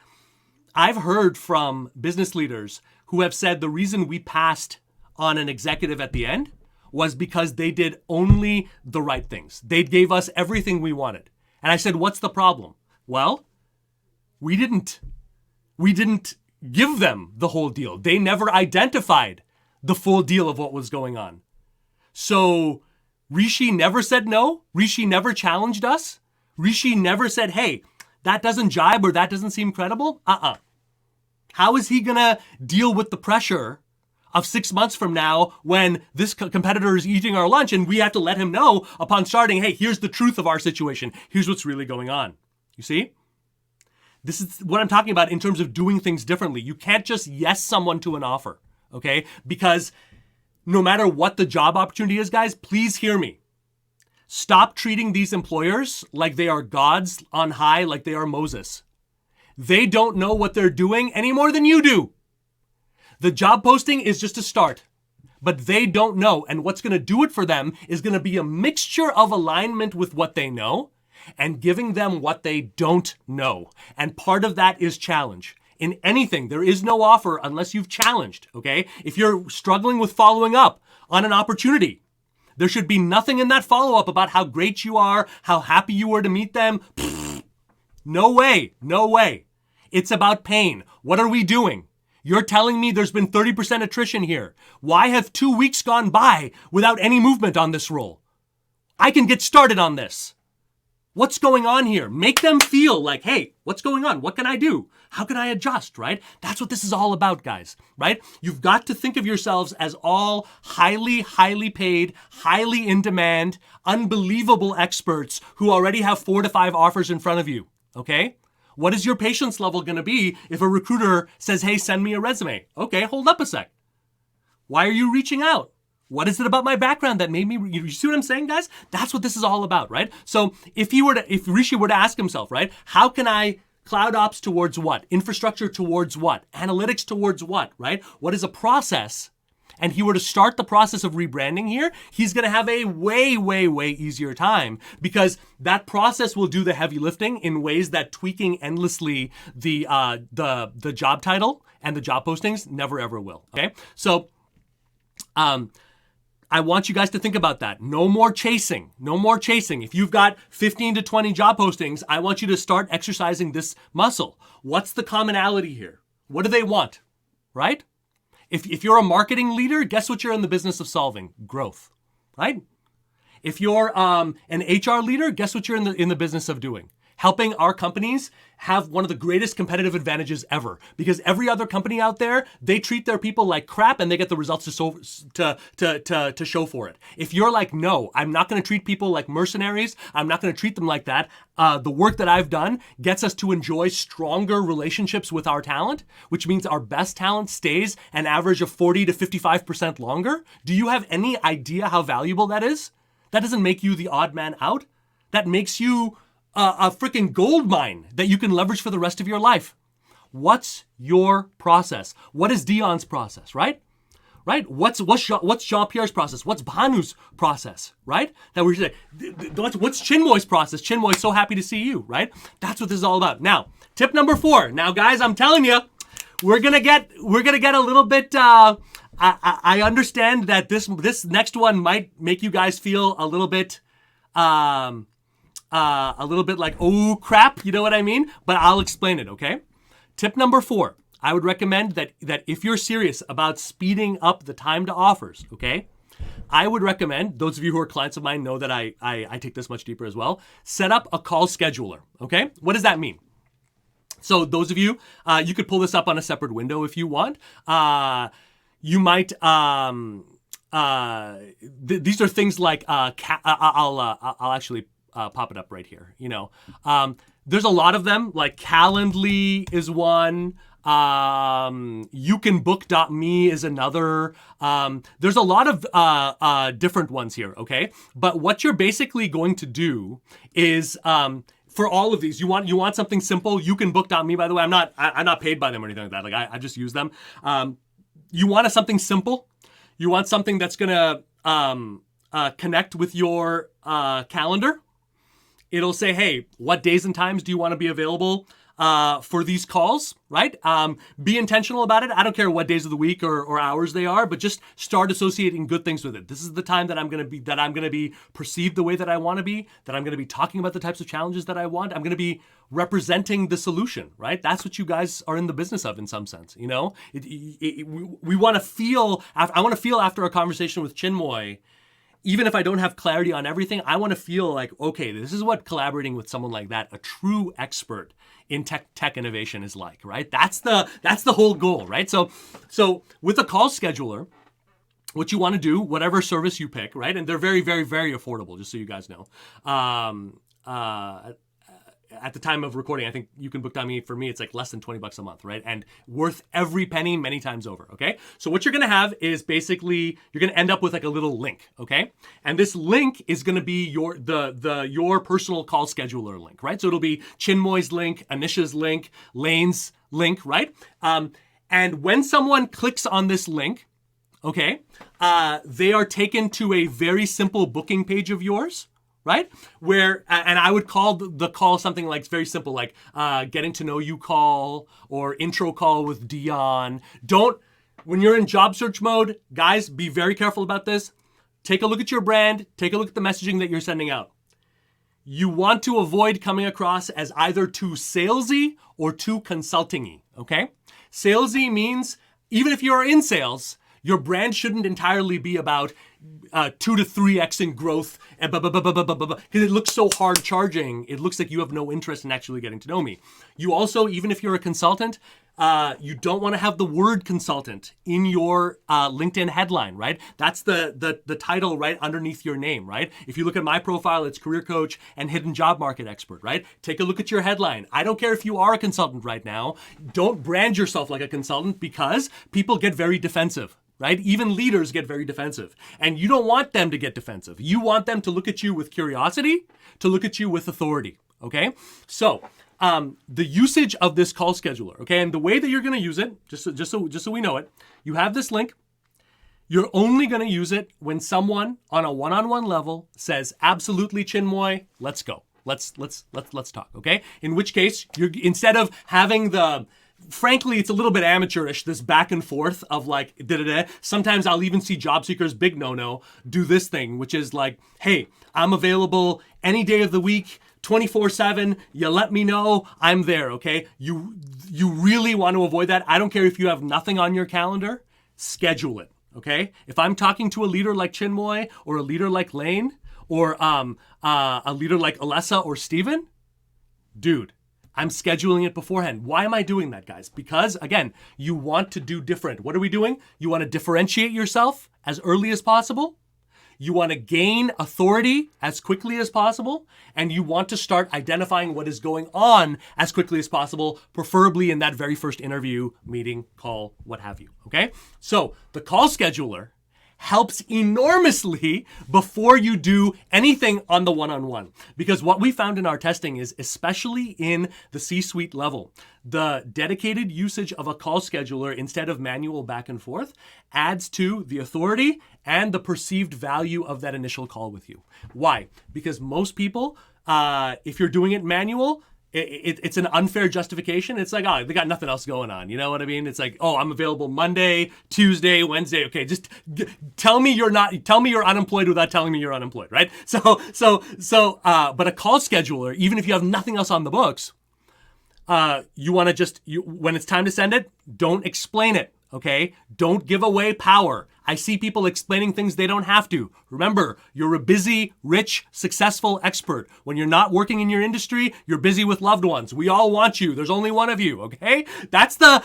I've heard from business leaders who have said the reason we passed on an executive at the end was because they did only the right things. They gave us everything we wanted. And I said, what's the problem? Well, we didn't give them the whole deal. They never identified the full deal of what was going on. So Rishi never said no. Rishi never challenged us. Rishi never said, hey, that doesn't jibe or that doesn't seem credible. How is he going to deal with the pressure of 6 months from now when this competitor is eating our lunch and we have to let him know upon starting, hey, here's the truth of our situation. Here's what's really going on. You see? This is what I'm talking about in terms of doing things differently. You can't just yes someone to an offer, okay? Because no matter what the job opportunity is, guys, please hear me. Stop treating these employers like they are gods on high, like they are Moses. They don't know what they're doing any more than you do. The job posting is just a start, but they don't know. And what's going to do it for them is going to be a mixture of alignment with what they know and giving them what they don't know. And part of that is challenge. In anything, there is no offer unless you've challenged, okay? If you're struggling with following up on an opportunity, there should be nothing in that follow-up about how great you are, how happy you were to meet them. No way, no way. It's about pain. What are we doing? You're telling me there's been 30% attrition here. Why have 2 weeks gone by without any movement on this role? I can get started on this. What's going on here? Make them feel like, hey, what's going on? What can I do? How can I adjust, right? That's what this is all about, guys, right? You've got to think of yourselves as all highly, highly paid, highly in demand, unbelievable experts who already have 4 to 5 offers in front of you, okay? What is your patience level going to be if a recruiter says, hey, send me a resume? Okay, hold up a sec. Why are you reaching out? What is it about my background that made me, you see what I'm saying, guys? That's what this is all about, right? So if Rishi were to ask himself, right, how can I cloud ops towards what? Infrastructure towards what? Analytics towards what, right? What is a process? And he were to start the process of rebranding here, he's going to have a way, way, way easier time because that process will do the heavy lifting in ways that tweaking endlessly the job title and the job postings never, ever will. Okay. So, I want you guys to think about that. No more chasing. No more chasing. If you've got 15 to 20 job postings, I want you to start exercising this muscle. What's the commonality here? What do they want? Right? If you're a marketing leader, guess what you're in the business of solving? Growth, right? If you're an HR leader, guess what you're in the business of doing? Helping our companies have one of the greatest competitive advantages ever. Because every other company out there, they treat their people like crap and they get the results to show for it. If you're like, no, I'm not going to treat people like mercenaries. I'm not going to treat them like that. The work that I've done gets us to enjoy stronger relationships with our talent, which means our best talent stays an average of 40 to 55% longer. Do you have any idea how valuable that is? That doesn't make you the odd man out. That makes you a freaking gold mine that you can leverage for the rest of your life. What's your process? What is Dion's process, right? Right? What's Jean-Pierre's process? What's Bhanu's process, right? That we're saying, what's Chinmoy's process? Chinmoy's so happy to see you, right? That's what this is all about. Now, tip number 4. Now, guys, I'm telling you, we're gonna get a little bit. I understand that this next one might make you guys feel a little bit like, oh crap, you know what I mean? But I'll explain it, okay? Tip number 4, I would recommend that if you're serious about speeding up the time to offers, okay, I would recommend, those of you who are clients of mine know that I take this much deeper as well, set up a call scheduler, okay? What does that mean? So those of you, you could pull this up on a separate window if you want. You might, these are things like, I'll actually pop it up right here, you know. There's a lot of them, like Calendly is one. YouCanBook.me is another. There's a lot of different ones here, okay? But what you're basically going to do is, for all of these, you want something simple. YouCanBook.me, by the way, I'm not paid by them or anything like that. Like I just use them. You want something simple. You want something that's gonna connect with your calendar. It'll say, hey, what days and times do you want to be available for these calls, right? Be intentional about it. I don't care what days of the week or hours they are, but just start associating good things with it. This is the time that I'm going to be perceived the way that I want to be, that I'm going to be talking about the types of challenges that I want. I'm going to be representing the solution, right? That's what you guys are in the business of in some sense, you know? We want to feel, I want to feel after a conversation with Chinmoy, even if I don't have clarity on everything, I want to feel like, okay, this is what collaborating with someone like that, a true expert in tech innovation is like, right? That's the whole goal, right? So with a call scheduler, what you want to do, whatever service you pick, right? And they're very, very, very affordable, just so you guys know. At the time of recording, I think YouCanBook.me, for me, it's like less than $20 a month, right? And worth every penny many times over, okay? So what you're gonna have is basically, you're gonna end up with like a little link, okay? And this link is gonna be your personal call scheduler link, right? So it'll be Chinmoy's link, Anish's link, Lane's link, right? And when someone clicks on this link, okay, they are taken to a very simple booking page of yours, right? Where, and I would call the call something like very simple, like getting to know you call or intro call with Dion. When you're in job search mode, guys, be very careful about this. Take a look at your brand. Take a look at the messaging that you're sending out. You want to avoid coming across as either too salesy or too consulting-y, okay? Salesy means, even if you're in sales, your brand shouldn't entirely be about 2 to 3x in growth, and because it looks so hard charging. It looks like you have no interest in actually getting to know me. You also, even if you're a consultant, you don't want to have the word consultant in your LinkedIn headline, right? That's the title right underneath your name, right? If you look at my profile, it's career coach and hidden job market expert, right? Take a look at your headline. I don't care if you are a consultant right now. Don't brand yourself like a consultant because people get very defensive, right? Even leaders get very defensive. And you don't want them to get defensive. You want them to look at you with curiosity, to look at you with authority, okay? So, the usage of this call scheduler, okay? And the way that you're gonna use it, just so we know it, you have this link. You're only gonna use it when someone on a one-on-one level says, absolutely, Chinmoy, let's go. Let's talk, okay? In which case, instead of having frankly, it's a little bit amateurish, this back and forth of like, Sometimes I'll even see job seekers, big no-no, do this thing, which is like, hey, I'm available any day of the week, 24/7, you let me know, I'm there, okay? You really want to avoid that. I don't care if you have nothing on your calendar, schedule it, okay? If I'm talking to a leader like Chinmoy or a leader like Lane or a leader like Alessa or Steven, dude, I'm scheduling it beforehand. Why am I doing that, guys? Because, again, you want to do different. What are we doing? You want to differentiate yourself as early as possible. You want to gain authority as quickly as possible. And you want to start identifying what is going on as quickly as possible, preferably in that very first interview, meeting, call, what have you, okay? So the call scheduler helps enormously before you do anything on the one-on-one. Because what we found in our testing is, especially in the C-suite level, the dedicated usage of a call scheduler instead of manual back and forth adds to the authority and the perceived value of that initial call with you. Why? Because most people, if you're doing it manual, it's an unfair justification. It's like, oh, they got nothing else going on. You know what I mean? It's like, oh, I'm available Monday, Tuesday, Wednesday. Okay, just tell me you're unemployed without telling me you're unemployed, right? So, but a call scheduler, even if you have nothing else on the books, you want to just, when it's time to send it, don't explain it, okay? Don't give away power. I see people explaining things they don't have to. Remember, you're a busy, rich, successful expert. When you're not working in your industry, you're busy with loved ones. We all want you. There's only one of you, okay? That's the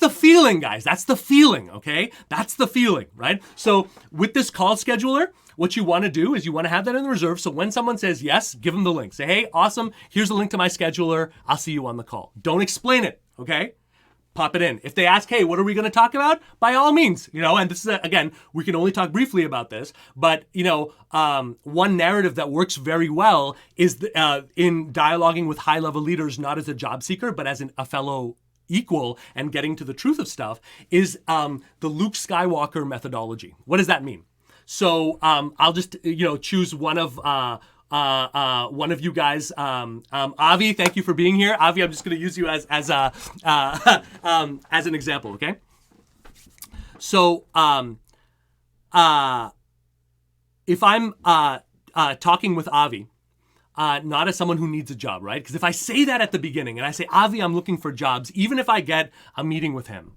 feeling, guys. That's the feeling, okay? That's the feeling, right? So with this call scheduler, what you want to do is you want to have that in reserve. So when someone says yes, give them the link. Say, hey, awesome. Here's the link to my scheduler. I'll see you on the call. Don't explain it, okay? Pop it in. If they ask, hey, what are we going to talk about? By all means, and this is, again, we can only talk briefly about this, but, one narrative that works very well is in dialoguing with high-level leaders, not as a job seeker, but as a fellow equal and getting to the truth of stuff, is the Luke Skywalker methodology. What does that mean? So I'll just, choose one of you guys. Avi, thank you for being here. Avi, I'm just going to use you as an example, okay? So if I'm talking with Avi, not as someone who needs a job, right? Because if I say that at the beginning and I say, Avi, I'm looking for jobs, even if I get a meeting with him,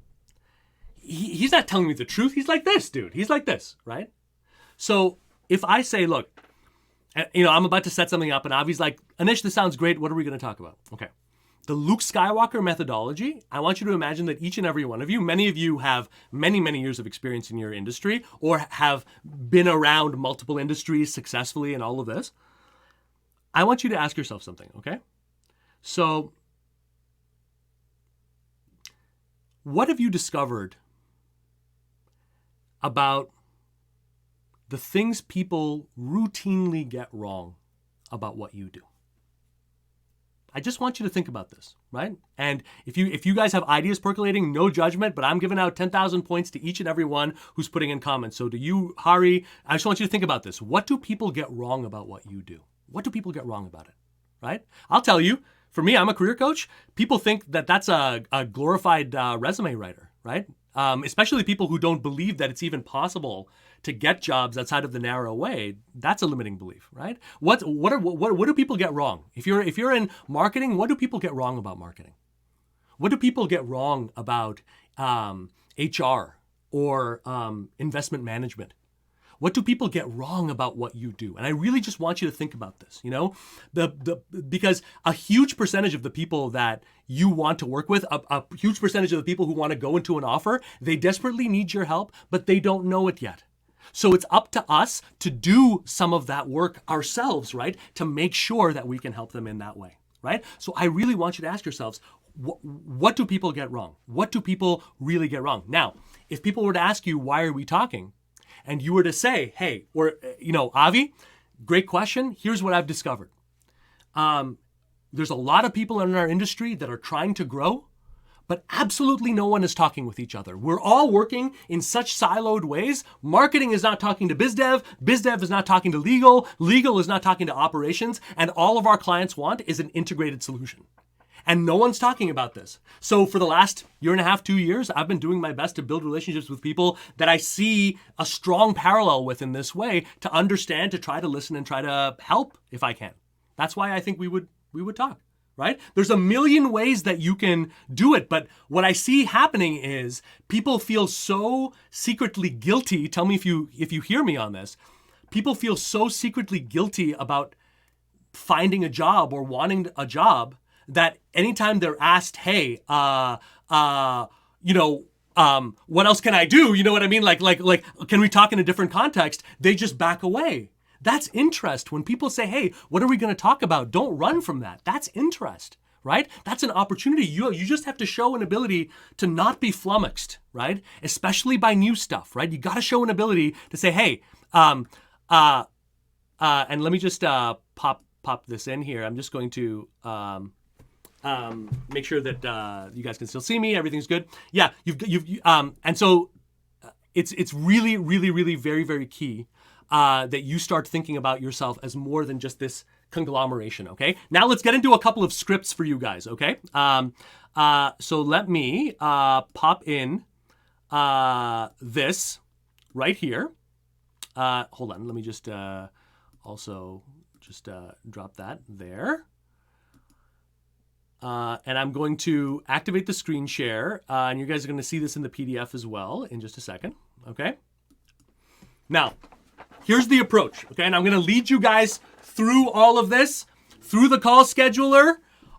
he's not telling me the truth. He's like this, dude. He's like this, right? So if I say, look, I'm about to set something up and Avi's like, Anish, this sounds great. What are we going to talk about? Okay. The Luke Skywalker methodology, I want you to imagine that each and every one of you, many of you have many, many years of experience in your industry or have been around multiple industries successfully and all of this. I want you to ask yourself something, okay? So what have you discovered about the things people routinely get wrong about what you do? I just want you to think about this, right? And if you guys have ideas percolating, no judgment, but I'm giving out 10,000 points to each and every one who's putting in comments. So to you, Hari, I just want you to think about this. What do people get wrong about what you do? What do people get wrong about it, right? I'll tell you, for me, I'm a career coach. People think that that's a glorified resume writer, right? Especially people who don't believe that it's even possible to get jobs outside of the narrow way. That's a limiting belief, right? What do people get wrong? If you're in marketing, what do people get wrong about marketing? What do people get wrong about HR or investment management? What do people get wrong about what you do? And I really just want you to think about this, because a huge percentage of the people that you want to work with, a huge percentage of the people who want to go into an offer, they desperately need your help, but they don't know it yet. So it's up to us to do some of that work ourselves, right? To make sure that we can help them in that way, right? So I really want you to ask yourselves, what do people get wrong? What do people really get wrong? Now, if people were to ask you, why are we talking? And you were to say, hey, or, Avi, great question. Here's what I've discovered. There's a lot of people in our industry that are trying to grow, but absolutely no one is talking with each other. We're all working in such siloed ways. Marketing is not talking to BizDev. BizDev is not talking to legal. Legal is not talking to operations. And all of our clients want is an integrated solution. And no one's talking about this. So for the last year and a half, 2 years, I've been doing my best to build relationships with people that I see a strong parallel with in this way, to understand, to try to listen and try to help if I can. That's why I think we would talk, right? There's a million ways that you can do it. But what I see happening is people feel so secretly guilty. Tell me if you hear me on this. People feel so secretly guilty about finding a job or wanting a job that anytime they're asked, hey, what else can I do? You know what I mean? Like, can we talk in a different context? They just back away. That's interest. When people say, hey, what are we going to talk about? Don't run from that. That's interest, right? That's an opportunity. You just have to show an ability to not be flummoxed, right? Especially by new stuff, right? You got to show an ability to say, hey, and let me just pop this in here. I'm just going to make sure that you guys can still see me. Everything's good. Yeah, and so it's really, really, really very, very key that you start thinking about yourself as more than just this conglomeration. Okay. Now let's get into a couple of scripts for you guys. Okay. So let me pop in this right here. Hold on. Let me just also just drop that there. And I'm going to activate the screen share. And you guys are going to see this in the PDF as well in just a second. Okay. Now, here's the approach. Okay. And I'm going to lead you guys through all of this, through the call scheduler,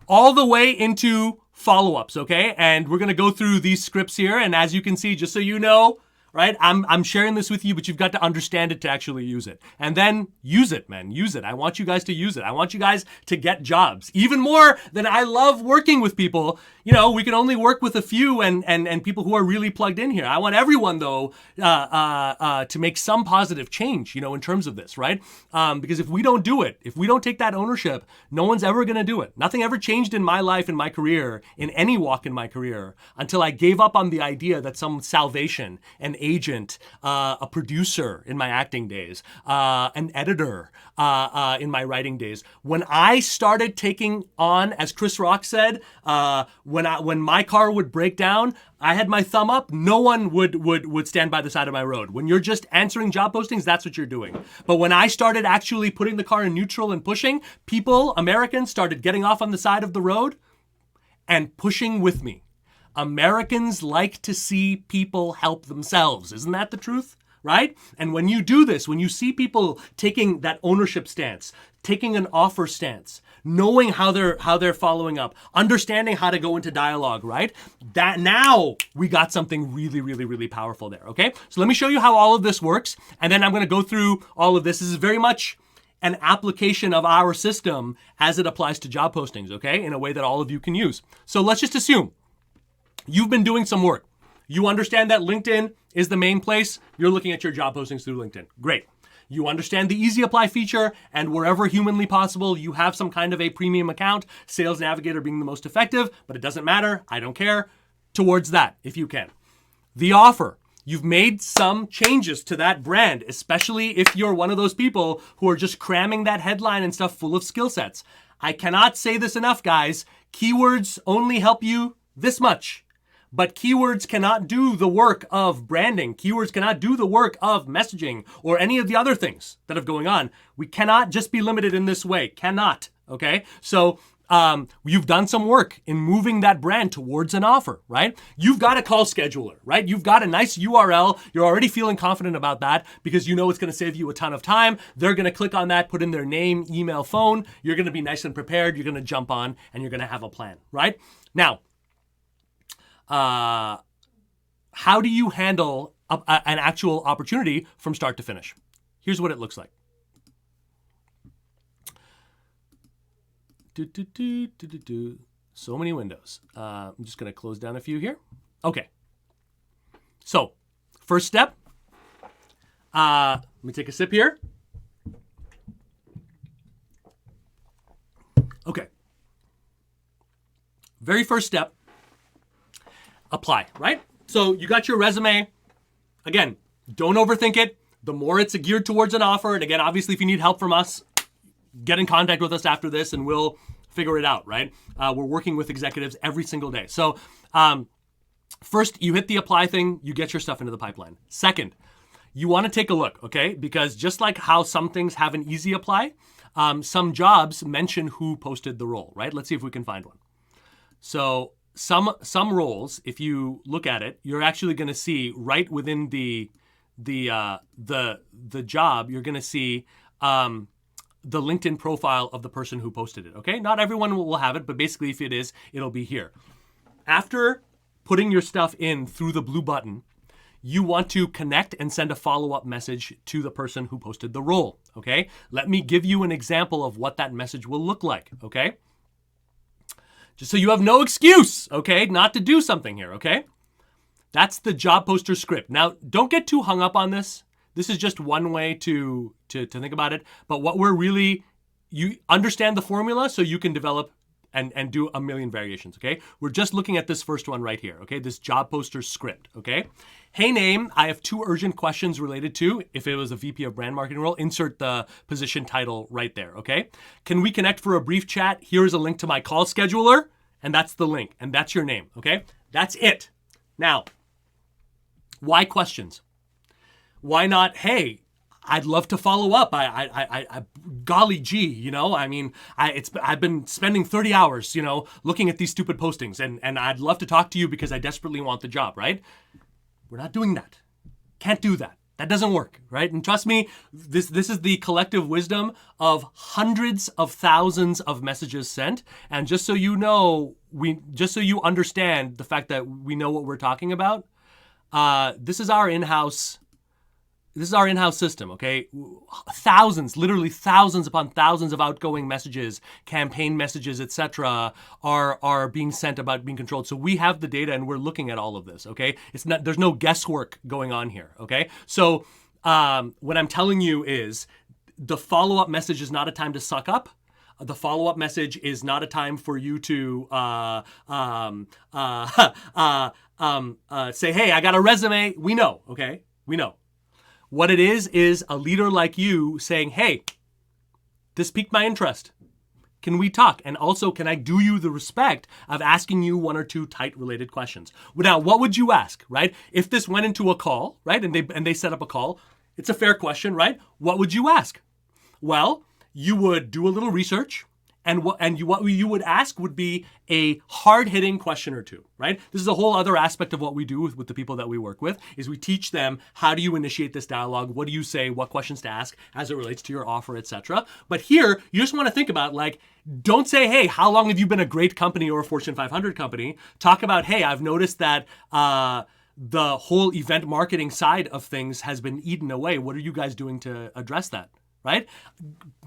all the way into follow-ups. Okay. And we're going to go through these scripts here. And as you can see, just so you know, right? I'm sharing this with you, but you've got to understand it to actually use it. And then use it, man. Use it. I want you guys to use it. I want you guys to get jobs. Even more than I love working with people. You know, we can only work with a few and people who are really plugged in here. I want everyone, though, to make some positive change, you know, in terms of this, right? Because if we don't do it, if we don't take that ownership, no one's ever going to do it. Nothing ever changed in my life, in my career, in any walk in my career, until I gave up on the idea that some salvation, an agent, a producer in my acting days, an editor in my writing days. When I started taking on, as Chris Rock said, when my car would break down, I had my thumb up. No one would stand by the side of my road. When you're just answering job postings, that's what you're doing. But when I started actually putting the car in neutral and pushing, people, Americans, started getting off on the side of the road and pushing with me. Americans like to see people help themselves. Isn't that the truth? Right? And when you do this, when you see people taking that ownership stance, taking an offer stance, knowing how they're following up, understanding how to go into dialogue, right? That now we got something really, really, really powerful there. Okay? So let me show you how all of this works. And then I'm going to go through all of this. This is very much an application of our system as it applies to job postings, okay? In a way that all of you can use. So let's just assume you've been doing some work. You understand that LinkedIn is the main place. You're looking at your job postings through LinkedIn. Great. You understand the Easy Apply feature, and wherever humanly possible, you have some kind of a premium account, Sales Navigator being the most effective, but it doesn't matter. I don't care. Towards that, if you can. The offer. You've made some changes to that brand, especially if you're one of those people who are just cramming that headline and stuff full of skill sets. I cannot say this enough, guys. Keywords only help you this much. But keywords cannot do the work of branding. Keywords cannot do the work of messaging or any of the other things that are going on. We cannot just be limited in this way. Cannot. Okay? So you've done some work in moving that brand towards an offer, right? You've got a call scheduler, right? You've got a nice URL. You're already feeling confident about that because you know it's going to save you a ton of time. They're going to click on that, put in their name, email, phone. You're going to be nice and prepared. You're going to jump on and you're going to have a plan, right? Now, how do you handle an actual opportunity from start to finish? Here's what it looks like. So many windows. I'm just going to close down a few here. Okay. So, first step. Let me take a sip here. Okay. Very first step. Apply, right? So you got your resume. Again, don't overthink it. The more it's geared towards an offer, and again, obviously, if you need help from us, get in contact with us after this and we'll figure it out, right? We're working with executives every single day. So first, you hit the apply thing, you get your stuff into the pipeline. Second, you want to take a look, okay? Because just like how some things have an easy apply, some jobs mention who posted the role, right? Let's see if we can find one. So some roles, if you look at it, you're actually going to see right within the job, you're going to see the LinkedIn profile of the person who posted it, okay? Not everyone will have it, but basically if it is, it'll be here. After putting your stuff in through the blue button, you want to connect and send a follow-up message to the person who posted the role, okay? Let me give you an example of what that message will look like, okay? Just so you have no excuse, okay, not to do something here, okay? That's the job poster script. Now, don't get too hung up on this. This is just one way to think about it. But what we're really, you understand the formula so you can develop and do a million variations, okay? We're just looking at this first one right here, okay? This job poster script, okay? Hey, name, I have 2 urgent questions related to, if it was a VP of brand marketing role, insert the position title right there, okay? Can we connect for a brief chat? Here's a link to my call scheduler, and that's the link, and that's your name, okay? That's it. Now, why questions? Why not, hey, I'd love to follow up. Golly gee, you know, I mean, I've been spending 30 hours, you know, looking at these stupid postings, and I'd love to talk to you because I desperately want the job, right? We're not doing that. Can't do that. That doesn't work, right? And trust me, this is the collective wisdom of hundreds of thousands of messages sent. And just so you know, just so you understand the fact that we know what we're talking about, this is our in-house system, okay? Thousands, literally thousands upon thousands of outgoing messages, campaign messages, etc., are being sent about being controlled. So we have the data and we're looking at all of this, okay? There's no guesswork going on here, okay? So what I'm telling you is the follow-up message is not a time to suck up. The follow-up message is not a time for you to say, hey, I got a resume. We know, okay? We know. What it is a leader like you saying, hey, this piqued my interest. Can we talk? And also, can I do you the respect of asking you one or two tight related questions? Now, what would you ask, right? If this went into a call, right, and they set up a call, it's a fair question, right? What would you ask? Well, you would do a little research, and what you would ask would be a hard-hitting question or two, right? This is a whole other aspect of what we do with the people that we work with, is we teach them how do you initiate this dialogue, what do you say, what questions to ask as it relates to your offer, etc. But here, you just want to think about, like, don't say, hey, how long have you been a great company or a Fortune 500 company? Talk about, hey, I've noticed that the whole event marketing side of things has been eaten away. What are you guys doing to address that, right?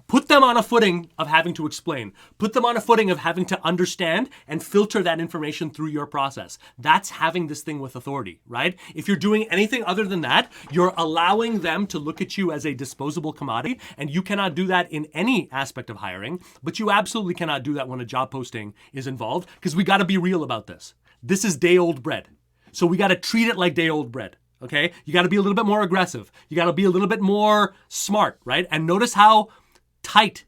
Put them on a footing of having to explain. Put them on a footing of having to understand and filter that information through your process. That's having this thing with authority, right? If you're doing anything other than that, you're allowing them to look at you as a disposable commodity, and you cannot do that in any aspect of hiring, but you absolutely cannot do that when a job posting is involved, because we got to be real about this. This is day-old bread. So we got to treat it like day-old bread. Okay? You got to be a little bit more aggressive. You got to be a little bit more smart, right? And notice how tight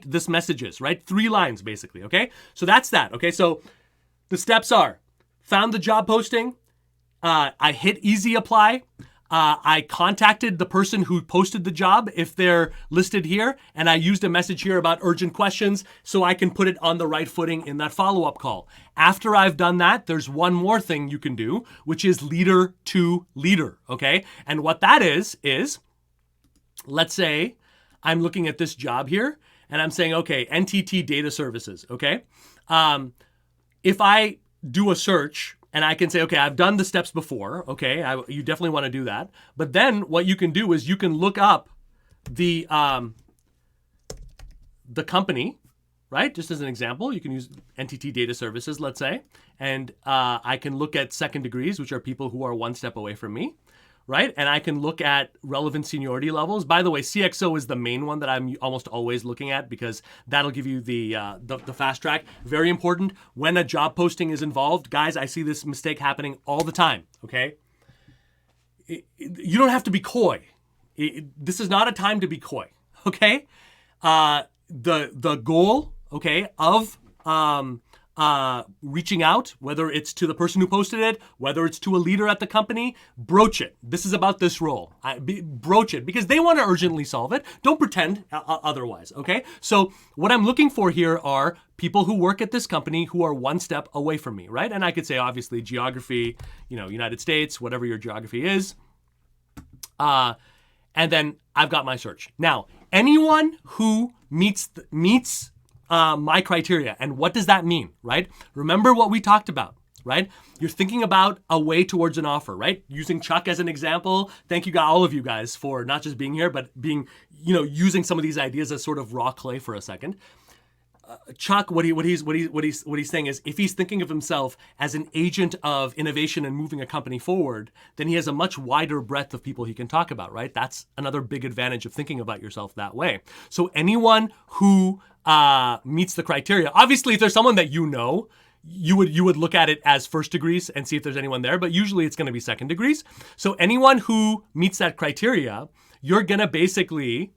this message is, right? 3 lines, basically, okay? So that's that, okay? So the steps are, found the job posting, I hit easy apply, I contacted the person who posted the job if they're listed here, and I used a message here about urgent questions so I can put it on the right footing in that follow-up call. After I've done that, there's one more thing you can do, which is leader to leader, okay? And what that is, let's say I'm looking at this job here, and I'm saying, okay, NTT Data Services, okay? If I do a search, and I can say, okay, I've done the steps before, okay? You definitely want to do that. But then what you can do is you can look up the company, right? Just as an example, you can use NTT Data Services, let's say, and I can look at second degrees, which are people who are one step away from me, right? And I can look at relevant seniority levels. By the way, CXO is the main one that I'm almost always looking at, because that'll give you the fast track. Very important. When a job posting is involved, guys, I see this mistake happening all the time, okay? You don't have to be coy. This is not a time to be coy, okay? The goal, okay, of reaching out, whether it's to the person who posted it, whether it's to a leader at the company, broach it. This is about this role. Broach it, because they want to urgently solve it. Don't pretend otherwise, okay? So what I'm looking for here are people who work at this company who are one step away from me, right? And I could say, obviously, geography, United States, whatever your geography is. And then I've got my search. Now, anyone who meets my criteria. And what does that mean, right? Remember what we talked about, right? You're thinking about a way towards an offer, right? Using Chuck as an example. Thank you, all of you guys, for not just being here, but being, using some of these ideas as sort of raw clay for a second. Chuck, what he's saying is, if he's thinking of himself as an agent of innovation and moving a company forward, then he has a much wider breadth of people he can talk about, right? That's another big advantage of thinking about yourself that way. So anyone who meets the criteria, obviously, if there's someone that you would look at it as first degrees and see if there's anyone there, but usually it's going to be second degrees. So anyone who meets that criteria, you're going to basically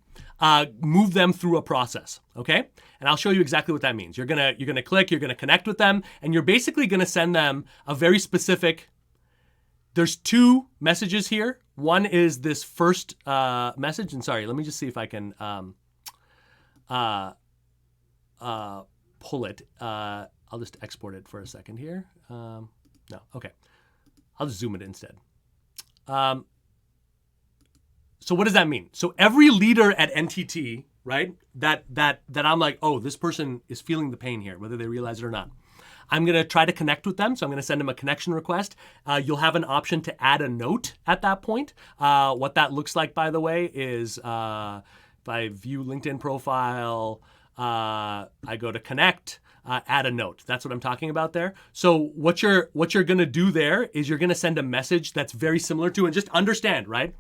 move them through a process, okay? And I'll show you exactly what that means. You're gonna click, you're gonna connect with them, and you're basically gonna send them a very specific. There's 2 messages here. One is this first message, and sorry, let me just see if I can pull it. I'll just export it for a second here. No, okay. I'll just zoom it instead. So what does that mean? So every leader at NTT, right, that I'm like, oh, this person is feeling the pain here, whether they realize it or not. I'm going to try to connect with them. So I'm going to send them a connection request. You'll have an option to add a note at that point. What that looks like, by the way, is if I view LinkedIn profile, I go to connect, add a note. That's what I'm talking about there. So what you're going to do there is you're going to send a message that's very similar to, and just understand, right?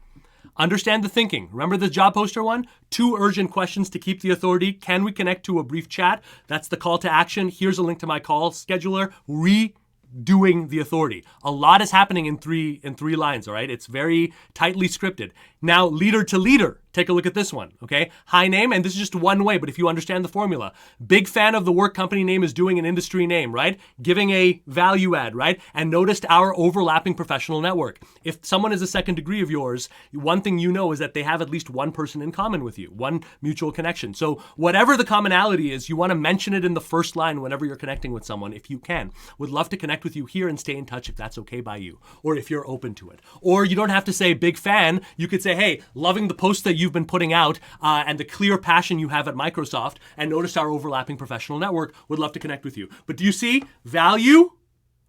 Understand the thinking. Remember the job poster one? 2 urgent questions to keep the authority. Can we connect to a brief chat? That's the call to action. Here's a link to my call scheduler. Redoing the authority. A lot is happening in three lines, all right? It's very tightly scripted. Now, leader to leader. Take a look at this one, okay? Hi name, and this is just one way, but if you understand the formula. Big fan of the work company name is doing an industry name, right? Giving a value add, right? And noticed our overlapping professional network. If someone is a second degree of yours, one thing you know is that they have at least one person in common with you, one mutual connection. So whatever the commonality is, you want to mention it in the first line whenever you're connecting with someone, if you can. Would love to connect with you here and stay in touch if that's okay by you, or if you're open to it. Or you don't have to say big fan. You could say, hey, loving the post that you've been putting out and the clear passion you have at Microsoft, and noticed our overlapping professional network, would love to connect with you. But do you see value,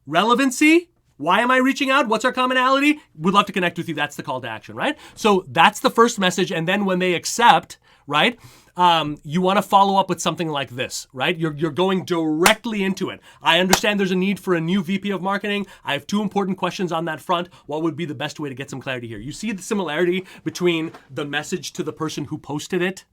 relevancy? Why am I reaching out? What's our commonality? Would love to connect with you. That's the call to action, right? So that's the first message. And then when they accept, right, you want to follow up with something like this, right? You're going directly into it. I understand there's a need for a new VP of marketing. I have 2 important questions on that front. What would be the best way to get some clarity here? You see the similarity between the message to the person who posted it,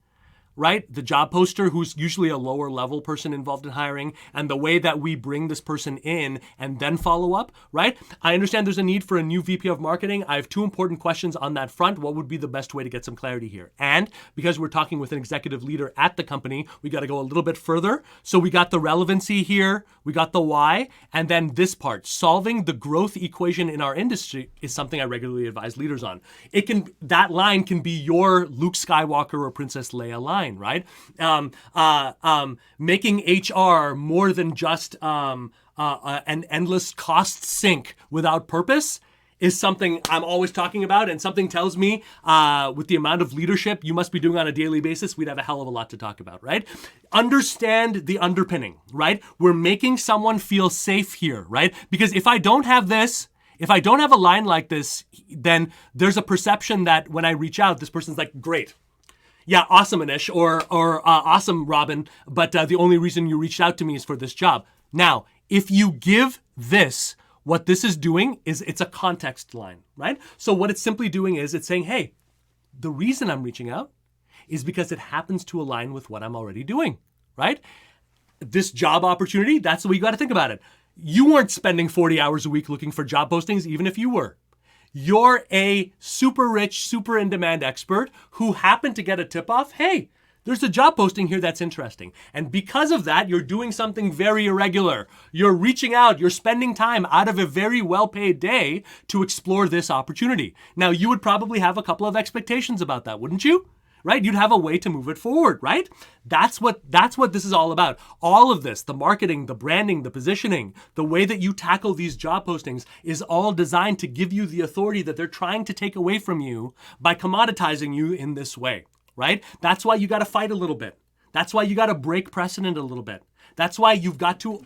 right? The job poster, who's usually a lower level person involved in hiring, and the way that we bring this person in and then follow up, right? I understand there's a need for a new VP of marketing. I have 2 important questions on that front. What would be the best way to get some clarity here? And because we're talking with an executive leader at the company, we got to go a little bit further. So we got the relevancy here, we got the why, and then this part, solving the growth equation in our industry, is something I regularly advise leaders on. That line can be your Luke Skywalker or Princess Leia line, right? Making HR more than just an endless cost sink without purpose is something I'm always talking about, and something tells me with the amount of leadership you must be doing on a daily basis, we'd have a hell of a lot to talk about, right? Understand the underpinning, right? We're making someone feel safe here, right? Because if I don't have this, if I don't have a line like this, then there's a perception that when I reach out, this person's like, great. Yeah, awesome, Anish, or awesome, Robin, but the only reason you reached out to me is for this job. Now, if you give this, what this is doing is it's a context line, right? So what it's simply doing is it's saying, hey, the reason I'm reaching out is because it happens to align with what I'm already doing, right? This job opportunity, that's the way you got to think about it. You weren't spending 40 hours a week looking for job postings, even if you were. You're a super rich, super in-demand expert who happened to get a tip-off. Hey, there's a job posting here that's interesting. And because of that, you're doing something very irregular. You're reaching out, you're spending time out of a very well-paid day to explore this opportunity. Now, you would probably have a couple of expectations about that, wouldn't you? Right? You'd have a way to move it forward, right? That's what this is all about. All of this, the marketing, the branding, the positioning, the way that you tackle these job postings is all designed to give you the authority that they're trying to take away from you by commoditizing you in this way, right? That's why you got to fight a little bit. That's why you got to break precedent a little bit. That's why you've got to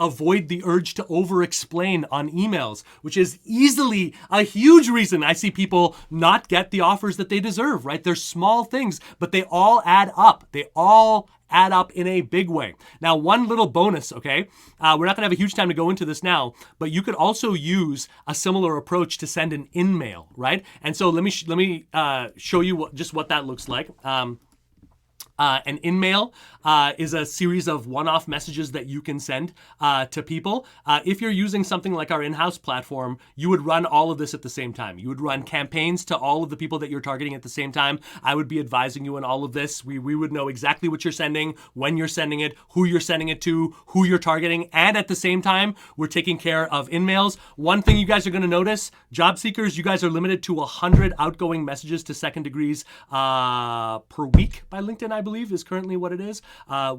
avoid the urge to over-explain on emails, which is easily a huge reason I see people not get the offers that they deserve, right? They're small things, but they all add up. They all add up in a big way. Now, one little bonus, okay? We're not gonna have a huge time to go into this now, but you could also use a similar approach to send an in-mail, right? And so let me show you just what that looks like. An in-mail is a series of one-off messages that you can send to people. If you're using something like our in-house platform, you would run all of this at the same time. You would run campaigns to all of the people that you're targeting at the same time. I would be advising you on all of this. We would know exactly what you're sending, when you're sending it, who you're sending it to, who you're targeting, and at the same time, we're taking care of in-mails. One thing you guys are going to notice, job seekers, you guys are limited to 100 outgoing messages to second degrees per week by LinkedIn, I believe, is currently what it is.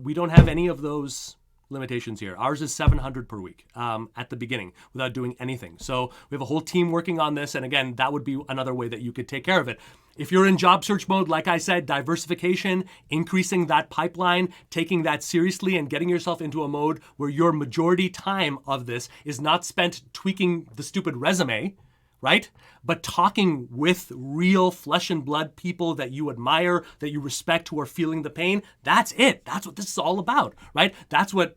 We don't have any of those limitations here. Ours is 700 per week at the beginning without doing anything. So we have a whole team working on this. And again, that would be another way that you could take care of it. If you're in job search mode, like I said, diversification, increasing that pipeline, taking that seriously and getting yourself into a mode where your majority time of this is not spent tweaking the stupid resume, right? But talking with real flesh and blood people that you admire, that you respect, who are feeling the pain. That's it. That's what this is all about, right? That's what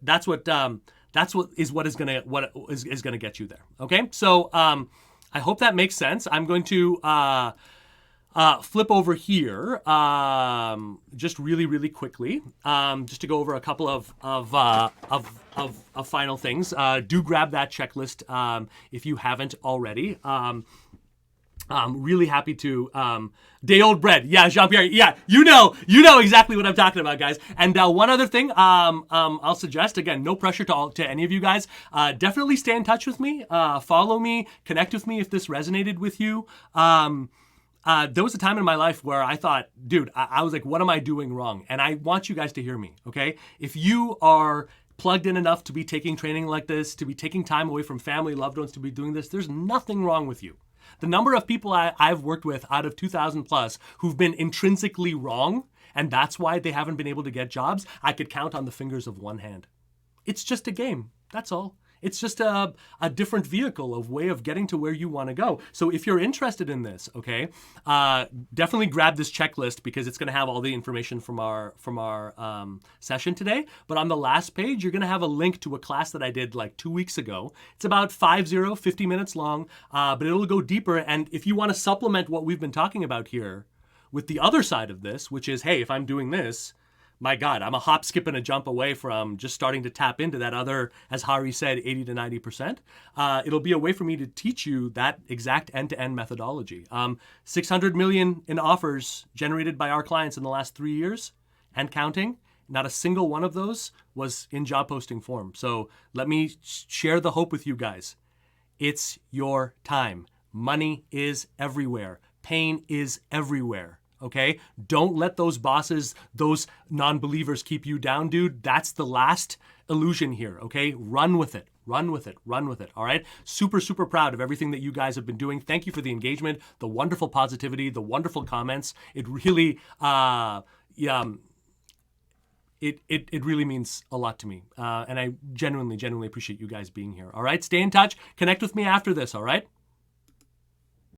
is gonna get you there. Okay, so I hope that makes sense. I'm going to flip over here just really quickly, just to go over a couple of final things. Do grab that checklist if you haven't already. Really happy to day old bread. Yeah, Jean-Pierre. Yeah, you know exactly what I'm talking about, guys. And one other thing, I'll suggest, again, no pressure to any of you guys. Definitely stay in touch with me. Follow me. Connect with me if this resonated with you. There was a time in my life where I thought, dude, I was like, what am I doing wrong? And I want you guys to hear me, okay? If you are plugged in enough to be taking training like this, to be taking time away from family, loved ones, to be doing this, there's nothing wrong with you. The number of people I've worked with out of 2,000 plus who've been intrinsically wrong, and that's why they haven't been able to get jobs, I could count on the fingers of one hand. It's just a game. That's all. It's just a different vehicle of way of getting to where you want to go. So if you're interested in this, okay, definitely grab this checklist because it's going to have all the information from our session today. But on the last page, you're going to have a link to a class that I did like 2 weeks ago. It's about 50 minutes long, but it'll go deeper. And if you want to supplement what we've been talking about here with the other side of this, which is, hey, if I'm doing this, my God, I'm a hop, skip, and a jump away from just starting to tap into that other, as Hari said, 80 to 90%. It'll be a way for me to teach you that exact end-to-end methodology. 600 million in offers generated by our clients in the last 3 years and counting. Not a single one of those was in job posting form. So let me share the hope with you guys. It's your time. Money is everywhere. Pain is everywhere. Okay? Don't let those bosses, those non-believers keep you down, dude. That's the last illusion here, okay? Run with it. Run with it. Run with it, all right? Super, super proud of everything that you guys have been doing. Thank you for the engagement, the wonderful positivity, the wonderful comments. It really, it really means a lot to me. And I genuinely appreciate you guys being here, all right? Stay in touch. Connect with me after this, all right?